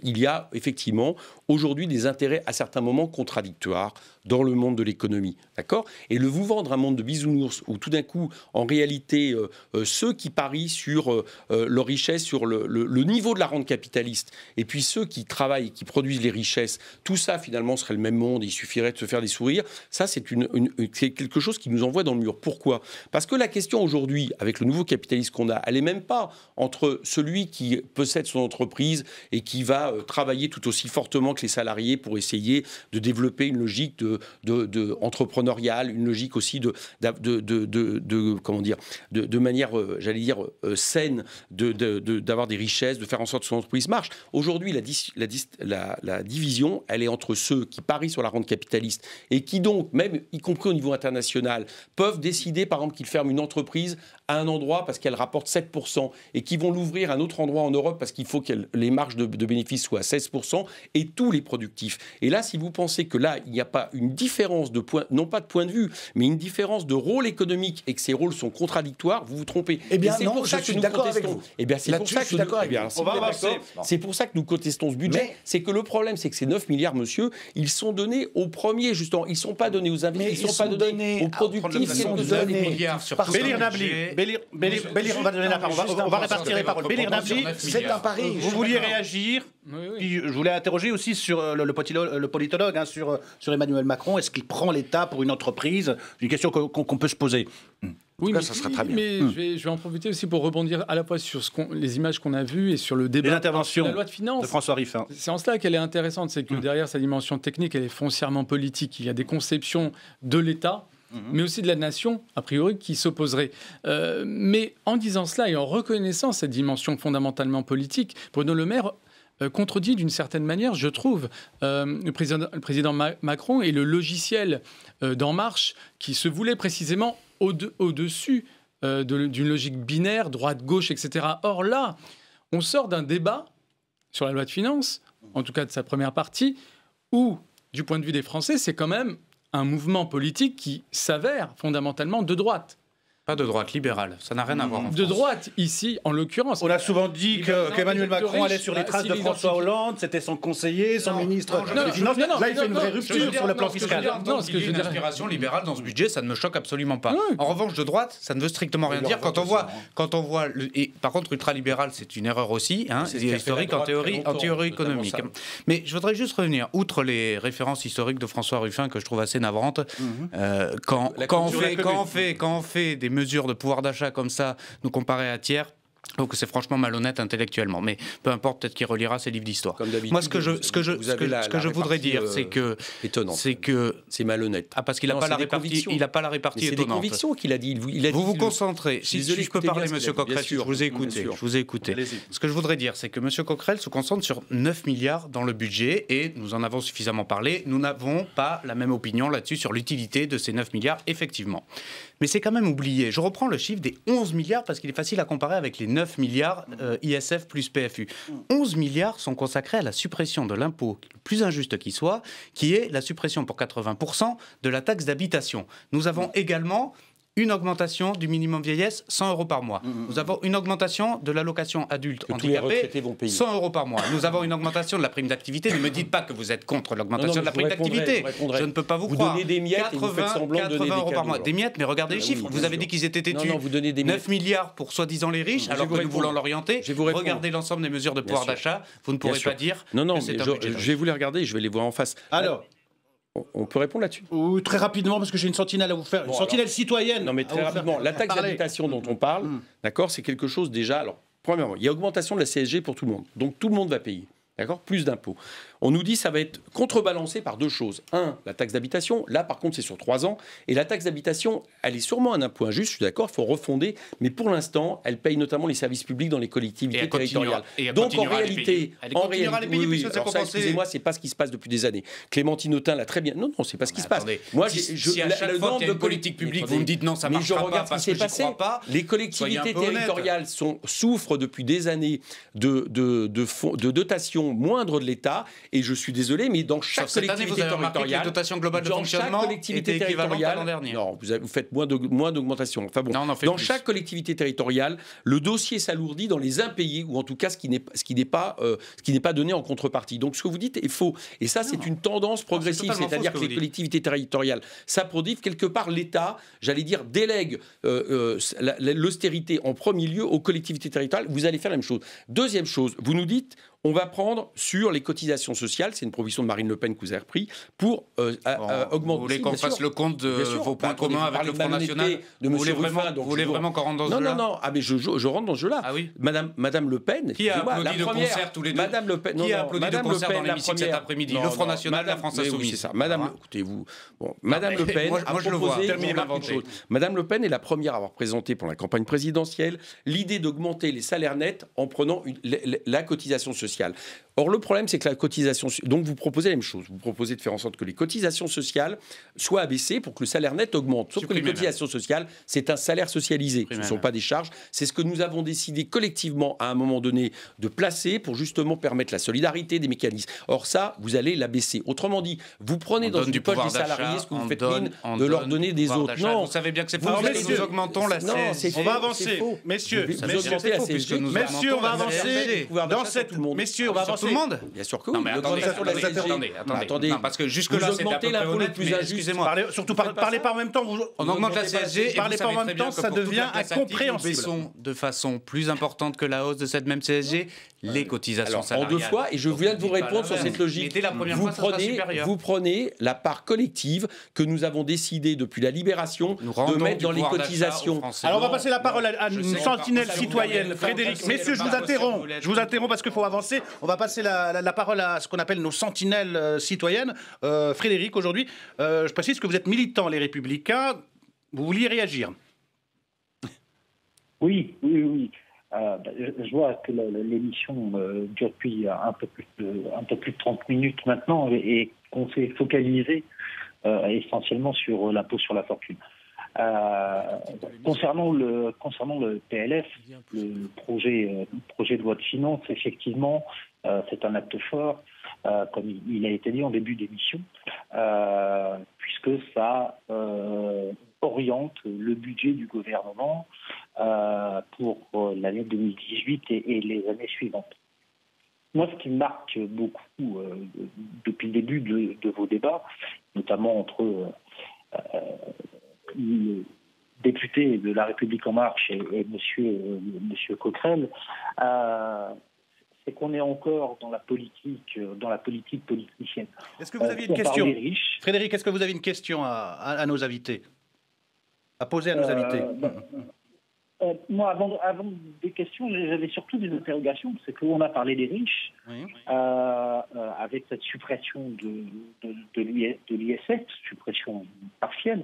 il y a effectivement aujourd'hui des intérêts à certains moments contradictoires dans le monde de l'économie, d'accord? Et vous vendre un monde de bisounours où tout d'un coup, en réalité, ceux qui parient sur leur richesse, sur le niveau de la rente capitaliste, et puis ceux qui travaillent et qui produisent les richesses, tout ça finalement serait le même monde, il suffirait de se faire des sourires. Ça, c'est quelque chose qui nous envoie dans le mur. Pourquoi? Parce que la question aujourd'hui, avec le nouveau capitalisme qu'on a, elle n'est même pas entre celui qui possède son entreprise et qui va travailler tout aussi fortement que les salariés pour essayer de développer une logique de entrepreneuriale, une logique aussi de manière, j'allais dire, saine, d'avoir des richesses, de faire en sorte que son entreprise marche. Aujourd'hui, la division, elle est entre ceux qui parient sur la rente capitaliste et qui donc, même y compris au niveau international, peuvent décider, par exemple, qu'ils ferment une entreprise à un endroit parce qu'elle rapporte 7% et qui vont l'ouvrir à un autre endroit en Europe parce qu'il faut que les marges de bénéfices soient à 16%, et tous les productifs. Et là, si vous pensez que là, il n'y a pas une différence de point, non pas de point de vue, mais une différence de rôle économique et que ces rôles sont contradictoires, trajectoire, vous vous trompez.
Eh bien,
c'est
non,
pour ça
je
que
suis
nous
d'accord avec
contestons.
vous.
Eh bien, c'est pour
Là-dessus,
ça
je
que
suis d'accord avec vous.
on va avancer. C'est pour ça que nous contestons ce budget. C'est que le problème, c'est que ces 9 milliards, monsieur, ils sont donnés aux premiers, justement. Ils ne sont pas donnés aux investisseurs, ils ne sont pas donnés aux productifs.
Bélir Nabli, on va donner la parole. On va répartir les paroles. Bélir Nabli,
c'est un pari.
Vous vouliez réagir. Puis je voulais interroger aussi sur le politologue, hein, sur Emmanuel Macron. Est-ce qu'il prend l'État pour une entreprise? C'est une question qu'on peut se poser.
Oui, mais,
ça serait très bien.
Mais je vais en profiter aussi pour rebondir à la fois sur les images qu'on a vues et sur le débat.
L'intervention
de la loi de finances
de François Ruffin.
C'est en cela qu'elle est intéressante, c'est que derrière sa dimension technique, elle est foncièrement politique. Il y a des conceptions de l'État, mais aussi de la nation, a priori, qui s'opposeraient. Mais en disant cela et en reconnaissant cette dimension fondamentalement politique, Bruno Le Maire contredit d'une certaine manière, je trouve, le président Macron et le logiciel d'En Marche qui se voulait précisément au-dessus d'une logique binaire, droite-gauche, etc. Or là, on sort d'un débat sur la loi de finances, en tout cas de sa première partie, où, du point de vue des Français, c'est quand même un mouvement politique qui s'avère fondamentalement de droite.
Pas de droite, libérale. Ça n'a rien à voir.
De droite, ici, en l'occurrence.
On a souvent dit qu'Emmanuel Macron allait sur les traces de François Hollande, c'était son conseiller, son ministre des Finances. Là, il fait une vraie rupture sur le plan fiscal.
Non, ce que j'ai une inspiration libérale dans ce budget, ça ne me choque absolument pas. En revanche, de droite, ça ne veut strictement rien dire. Quand on voit, et par contre, ultralibéral, c'est une erreur aussi, hein, historique en théorie économique. Mais je voudrais juste revenir, outre les références historiques de François Ruffin que je trouve assez navrantes, quand on fait des mesures de pouvoir d'achat comme ça, nous comparer à tiers, je trouve que c'est franchement malhonnête intellectuellement. Mais peu importe, peut-être qu'il relira ses livres d'histoire. Moi, ce que je voudrais dire, c'est que
c'est malhonnête.
Ah, parce qu'il n'a pas la répartie. Il n'a pas la répartie étonnante.
C'est des convictions qu'il a dit.
Vous vous concentrez. Si je peux parler, Monsieur Coquerel, je vous ai écouté. Ce que je voudrais dire, c'est que Monsieur Coquerel se concentre sur 9 milliards dans le budget et nous en avons suffisamment parlé. Nous n'avons pas la même opinion là-dessus sur l'utilité de ces 9 milliards, effectivement. Mais c'est quand même oublié. Je reprends le chiffre des 11 milliards parce qu'il est facile à comparer avec les 9 milliards ISF plus PFU. 11 milliards sont consacrés à la suppression de l'impôt le plus injuste qui soit, qui est la suppression pour 80% de la taxe d'habitation. Nous avons également une augmentation du minimum vieillesse, 100 € par mois. Nous avons une augmentation de l'allocation adulte handicapé, 100 € par mois. Nous avons une augmentation de la prime d'activité. Ne me dites pas que vous êtes contre l'augmentation de la prime d'activité. Je ne peux pas vous croire.
Vous donnez des miettes et vous faites semblant de donner des
€ par mois.
cadeaux.
Des miettes, mais regardez les chiffres. Vous avez dit qu'ils étaient têtus.
Non, vous donnez des
9 milliards pour soi-disant les riches, alors que nous voulons l'orienter. Regardez l'ensemble des mesures de pouvoir d'achat. Vous ne pourrez pas dire que c'est un budget.
Je vais vous les regarder, je vais les voir en face.
Alors,
on peut répondre là-dessus?
Oui, très rapidement, parce que j'ai une sentinelle à vous faire. Une sentinelle citoyenne.
Non, mais très rapidement. La taxe d'habitation dont on parle, d'accord, c'est quelque chose déjà. Alors, premièrement, il y a augmentation de la CSG pour tout le monde. Donc, tout le monde va payer. D'accord? Plus d'impôts. On nous dit que ça va être contrebalancé par deux choses. Un, la taxe d'habitation. Là, par contre, c'est sur 3 ans. Et la taxe d'habitation, elle est sûrement un impôt injuste. Je suis d'accord, il faut refonder. Mais pour l'instant, elle paye notamment les services publics dans les collectivités territoriales. Donc, en réalité, excusez-moi, c'est pas ce qui se passe depuis des années. Clémentine Autain l'a très bien. Non, c'est pas ce qui se passe.
Moi, si à chaque fois qu'il y a une politique publique, vous me dites non, ça ne marchera pas parce que j'y crois pas.
Les collectivités territoriales souffrent depuis des années de dotations moindres de l'État. Et je suis désolé, mais dans chaque collectivité territoriale,
les dotations globales de fonctionnement étaient équivalentes à l'an dernier.
Non, vous faites moins d'augmentation. Enfin bon, dans chaque collectivité territoriale, le dossier s'alourdit dans les impayés ou en tout cas ce qui n'est pas donné en contrepartie. Donc ce que vous diête est faux. Et ça, c'est une tendance progressive, c'est-à-dire que les collectivités territoriales s'applaudissent. Quelque part, l'État, j'allais dire, délègue l'austérité en premier lieu aux collectivités territoriales. Vous allez faire la même chose. Deuxième chose, vous nous dites, on va prendre sur les cotisations sociales, c'est une proposition de Marine Le Pen que vous avez repris, pour augmenter...
Vous voulez qu'on fasse le compte de vos points communs avec le Front National? Vous voulez vraiment qu'on rentre dans ce jeu-là?
Non, mais je rentre dans ce jeu-là.
Ah oui.
Madame Le Pen...
Qui a applaudi de concert tous les deux?
Madame Le Pen...
Qui a applaudi de concert dans l'hémicycle cet après-midi? Le Front National, la France Insoumise.
Oui, c'est ça. Écoutez-vous... Madame Le Pen a proposé... Madame Le Pen est la première à avoir présenté pour la campagne présidentielle l'idée d'augmenter les salaires nets en prenant la cotisation sociale. Or, le problème, c'est que la cotisation... Donc, vous proposez la même chose. Vous proposez de faire en sorte que les cotisations sociales soient abaissées pour que le salaire net augmente. Sauf que les cotisations sociales, c'est un salaire socialisé. Ce ne sont pas des charges. C'est ce que nous avons décidé collectivement, à un moment donné, de placer pour justement permettre la solidarité des mécanismes. Or, ça, vous allez l'abaisser. Autrement dit, vous prenez dans une poche des salariés ce que vous faites mine de leur donner des autres.
Non, vous savez bien que c'est faux. Nous augmentons la CSG.
On va avancer. Messieurs, on va avancer dans cette... Messieurs, on va avancer.
Tout le monde.
Bien sûr que oui.
Non, mais attendez. Non, parce que jusque-là, c'est un peu honnête, mais excusez-moi.
Surtout, parlez pas en même temps.
On augmente la CSG et
parlez pas en même temps, ça devient incompréhensible.
Nous baissons de façon plus importante que la hausse de cette même CSG les cotisations salariales.
En 2 fois, et je viens de vous répondre sur cette logique. Vous prenez la part collective que nous avons décidé depuis la libération de mettre dans les cotisations.
Alors, on va passer la parole à une sentinelle citoyenne, Frédéric. Messieurs, je vous interromps parce qu'il faut avancer. On va passer la parole à ce qu'on appelle nos sentinelles citoyennes. Frédéric, aujourd'hui, je précise que vous êtes militant, les Républicains. Vous vouliez réagir?
Oui. Je vois que l'émission dure depuis un peu plus de 30 minutes maintenant et qu'on s'est focalisé essentiellement sur l'impôt sur la fortune. Concernant le PLF, le projet de loi de finances, effectivement, c'est un acte fort, comme il a été dit en début d'émission, puisque ça oriente le budget du gouvernement pour l'année 2018 et les années suivantes. Moi, ce qui me marque beaucoup depuis le début de vos débats, notamment entre le député de La République En Marche et monsieur Coquerel, c'est qu'on est encore dans la politique politicienne.
Est-ce que vous aviez une question, Frédéric? Est-ce que vous avez une question à nos invités, à poser à nos invités?
Moi, avant des questions, j'avais surtout des interrogations. C'est qu'on a parlé des riches, avec cette suppression de l'ISF, suppression partielle,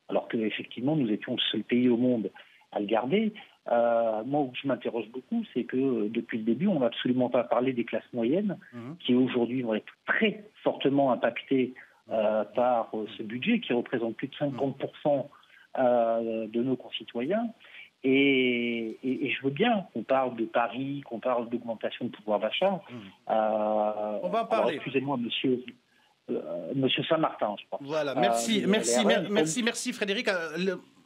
alors qu'effectivement, nous étions le seul pays au monde à le garder. Moi, où je m'interroge beaucoup, c'est que depuis le début, on n'a absolument pas parlé des classes moyennes, qui aujourd'hui vont être très fortement impactées par ce budget, qui représente plus de 50% de nos concitoyens. Et je veux bien qu'on parle de Paris, qu'on parle d'augmentation de pouvoir d'achat.
On va en parler.
Excusez-moi, monsieur Saint-Martin, je pense.
Voilà, merci Frédéric.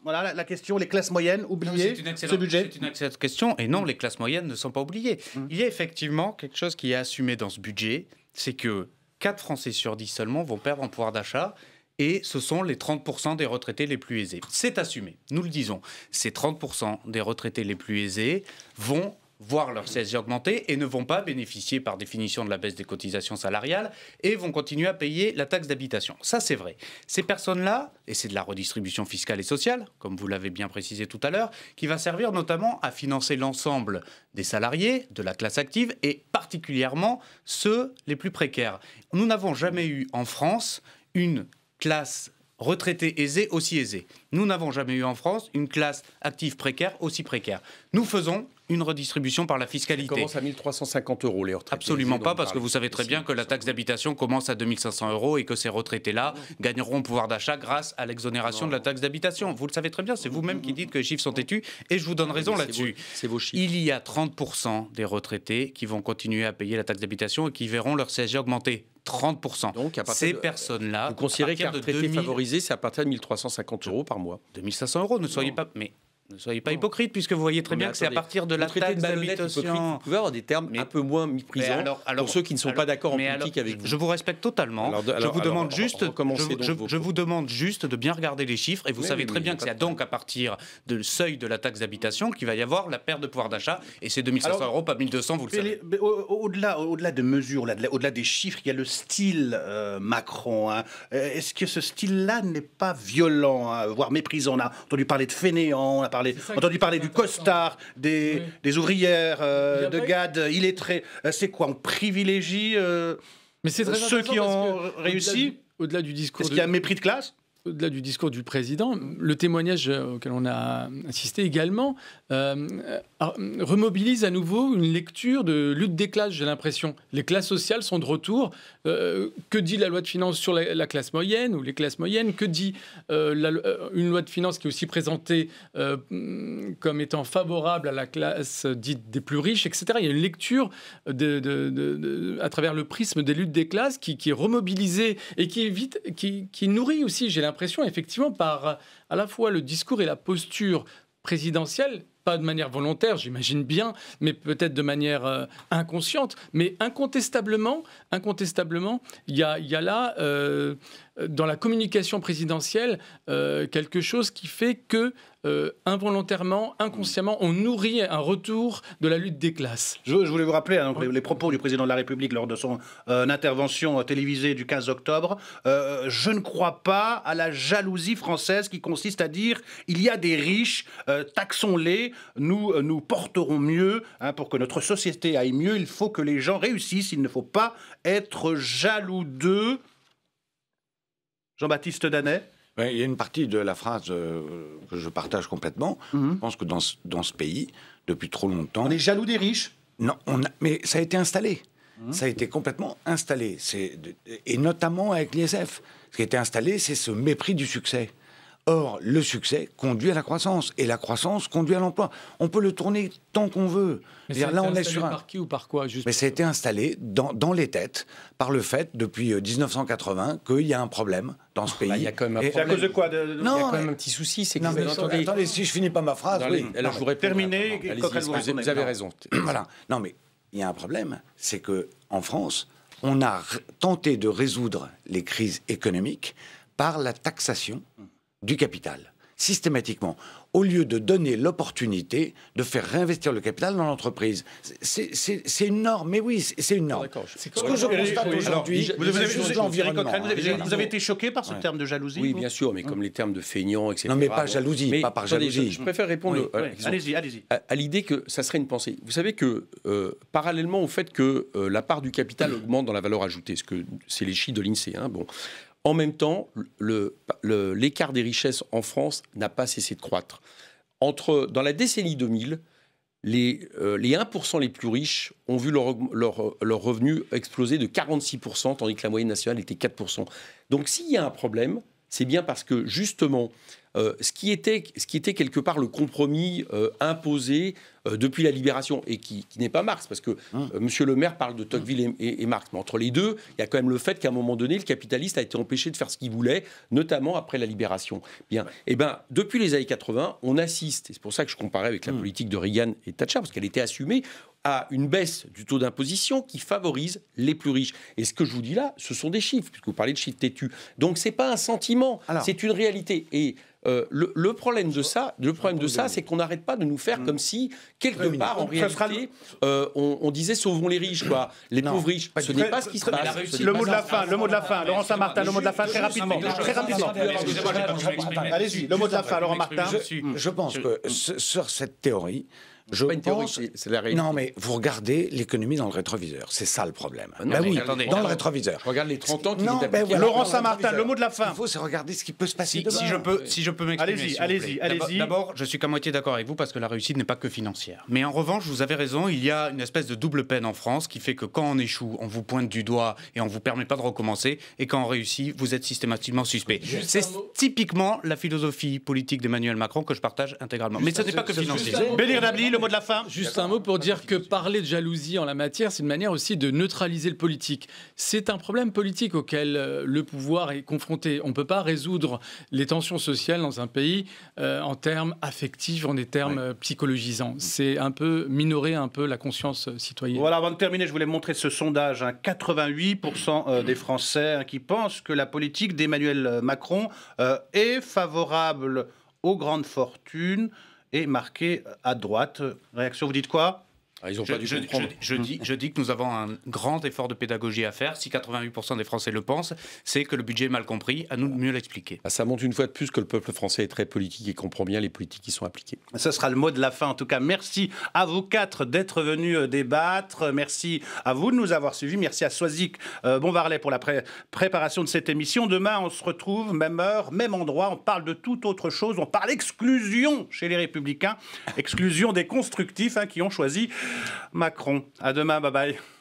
Voilà la question, les classes moyennes oubliées, ce budget.
C'est une excellente question, et non, les classes moyennes ne sont pas oubliées. Il y a effectivement quelque chose qui est assumé dans ce budget, c'est que 4 Français sur 10 seulement vont perdre en pouvoir d'achat, et ce sont les 30% des retraités les plus aisés. C'est assumé, nous le disons. Ces 30% des retraités les plus aisés vont voir leur CSG augmenter et ne vont pas bénéficier par définition de la baisse des cotisations salariales et vont continuer à payer la taxe d'habitation. Ça, c'est vrai. Ces personnes-là, et c'est de la redistribution fiscale et sociale, comme vous l'avez bien précisé tout à l'heure, qui va servir notamment à financer l'ensemble des salariés, de la classe active et particulièrement ceux les plus précaires. Nous n'avons jamais eu en France une classe retraitée aisée aussi aisée. Nous n'avons jamais eu en France une classe active précaire aussi précaire. Nous faisons une redistribution par la fiscalité.
Ça commence à 1 350 € les retraités.
Absolument pas, parce que vous savez très bien que la taxe d'habitation commence à 2 500 € et que ces retraités-là gagneront en pouvoir d'achat grâce à l'exonération de la taxe d'habitation. Vous le savez très bien, c'est vous-même qui dites que les chiffres sont têtus et je vous donne raison là-dessus.
C'est vos chiffres.
Il y a 30% des retraités qui vont continuer à payer la taxe d'habitation et qui verront leur CSG augmenter. 30%. Donc, ces personnes-là...
Vous considérez qu'un retraité favorisé, c'est à partir de 1 350 € par mois.
2 500 €, ne soyez pas... Mais ne soyez pas hypocrite, puisque vous voyez très bien que c'est à partir de la taxe d'habitation.
Vous pouvez avoir des termes un peu moins méprisants pour ceux qui ne sont pas d'accord en politique avec vous.
Je vous respecte totalement. Je vous demande juste de bien regarder les chiffres, et vous savez très bien que c'est donc à partir du seuil de la taxe d'habitation qu'il va y avoir la perte de pouvoir d'achat, et c'est 2 500 €, pas 1 200, vous le savez.
Au-delà de mesures, au-delà des chiffres, il y a le style Macron. Est-ce que ce style-là n'est pas violent, voire méprisant? On a entendu parler de fainéants, on a entendu parler du costard, des ouvrières, de GAD, illettrés. C'est quoi? On privilégie ceux qui ont réussi?
Au-delà du discours.
Est-ce qu'il y a un mépris de classe?
au-delà du discours du président, le témoignage auquel on a assisté également remobilise à nouveau une lecture de lutte des classes, j'ai l'impression. Les classes sociales sont de retour. Que dit la loi de finances sur la classe moyenne ou les classes moyennes? Que dit une loi de finances qui est aussi présentée comme étant favorable à la classe dite des plus riches, etc. Il y a une lecture à travers le prisme des luttes des classes qui est remobilisée et qui nourrit aussi, j'ai l'impression, effectivement, par à la fois le discours et la posture présidentielle, pas de manière volontaire, j'imagine bien, mais peut-être de manière inconsciente. Mais incontestablement, il y a là, dans la communication présidentielle, quelque chose qui fait que, involontairement, inconsciemment, on nourrit un retour de la lutte des classes.
Je voulais vous rappeler donc, les propos du président de la République lors de son intervention télévisée du 15 octobre. Je ne crois pas à la jalousie française qui consiste à dire il y a des riches, taxons-les, nous porterons mieux pour que notre société aille mieux. Il faut que les gens réussissent, il ne faut pas être jaloux d'eux. Jean-Baptiste Danet.
Il y a une partie de la phrase que je partage complètement. Je pense que dans ce pays, depuis trop longtemps...
On est jaloux des riches?
Non, mais ça a été installé. Ça a été complètement installé. Et notamment avec l'ISF. Ce qui a été installé, c'est ce mépris du succès. Or, le succès conduit à la croissance. Et la croissance conduit à l'emploi. On peut le tourner tant qu'on veut.
Mais ça a été installé par qui ou par quoi juste?
Mais ça a été installé dans les têtes par le fait, depuis 1980, qu'il y a un problème dans ce pays.
Il y a quand même un problème.
C'est à cause de quoi?
Il y a quand même un petit souci. C'est que
attendez, si je finis pas ma phrase...
Alors, je vous réponds.
Terminé.
Vous avez raison.
Voilà. Non, mais il y a un problème. C'est qu'en France, on a tenté de résoudre les crises économiques par la taxation du capital, systématiquement, au lieu de donner l'opportunité de faire réinvestir le capital dans l'entreprise. C'est une norme, mais oui, c'est une norme. Ce que je constate aujourd'hui,
vous avez été choqué par ce terme de jalousie?
Oui, bien sûr, mais comme les termes de feignant, etc.
Non, mais pas jalousie,
mais
pas par jalousie.
Je préfère répondre
allez-y.
À l'idée que ça serait une pensée. Vous savez que, parallèlement au fait que la part du capital augmente dans la valeur ajoutée, ce que c'est les chiffres de l'INSEE, en même temps, l'écart des richesses en France n'a pas cessé de croître. Dans la décennie 2000, les 1% les plus riches ont vu leur revenu exploser de 46%, tandis que la moyenne nationale était 4%. Donc s'il y a un problème, c'est bien parce que justement, ce qui était quelque part le compromis imposé depuis la Libération, et qui n'est pas Marx, parce que Monsieur le maire parle de Tocqueville et Marx, mais entre les deux, il y a quand même le fait qu'à un moment donné, le capitaliste a été empêché de faire ce qu'il voulait, notamment après la Libération. Bien, et depuis les années 80, on assiste, et c'est pour ça que je comparais avec la politique de Reagan et Thatcher, parce qu'elle était assumée, à une baisse du taux d'imposition qui favorise les plus riches. Et ce que je vous dis là, ce sont des chiffres, puisque vous parlez de chiffres têtus. Donc c'est pas un sentiment, c'est une réalité. Et le problème de ça, c'est qu'on n'arrête pas de nous faire comme si, quelque part, en réalité, on disait sauvons les riches, quoi. Les pauvres riches. Ce n'est pas ce qui se passe.
Le mot de la fin, Laurent Saint-Martin, le mot de la fin, très rapidement. Allez-y, le mot de la fin, Laurent Martin.
Je pense que sur cette théorie, c'est la réalité. Non, mais vous regardez l'économie dans le rétroviseur. C'est ça le problème.
Non,
oui,
attendez,
dans le rétroviseur.
Je regarde les 30 ans qui
voilà,
Laurent Saint-Martin, le mot de la fin.
Il faut, c'est regarder ce qui peut se passer demain.
Si je peux m'exprimer.
Allez-y.
D'abord, je suis qu'à moitié d'accord avec vous parce que la réussite n'est pas que financière. Mais en revanche, vous avez raison, il y a une espèce de double peine en France qui fait que quand on échoue, on vous pointe du doigt et on ne vous permet pas de recommencer. Et quand on réussit, vous êtes systématiquement suspect. C'est typiquement la philosophie politique d'Emmanuel Macron que je partage intégralement. Mais ce n'est pas que financier.
Bélir Dabli, le mot de la fin.
Un mot pour dire que parler de jalousie en la matière, c'est une manière aussi de neutraliser le politique. C'est un problème politique auquel le pouvoir est confronté. On ne peut pas résoudre les tensions sociales dans un pays en termes affectifs, en des termes psychologisants. C'est un peu minorer un peu la conscience citoyenne.
Voilà, avant de terminer, je voulais montrer ce sondage. 88% des Français qui pensent que la politique d'Emmanuel Macron est favorable aux grandes fortunes et marqué à droite. Réaction, vous dites quoi?
Ils ont pas dû comprendre.
Je dis que nous avons un grand effort de pédagogie à faire. Si 88% des Français le pensent, c'est que le budget est mal compris. À nous de mieux l'expliquer.
Ça montre une fois de plus que le peuple français est très politique et comprend bien les politiques qui sont appliquées.
Ce sera le mot de la fin. En tout cas, merci à vous quatre d'être venus débattre. Merci à vous de nous avoir suivis. Merci à Soisic Bonvarlet pour la préparation de cette émission. Demain, on se retrouve, même heure, même endroit. On parle de toute autre chose. On parle exclusion chez les Républicains. Exclusion des constructifs qui ont choisi Macron. À demain, bye bye.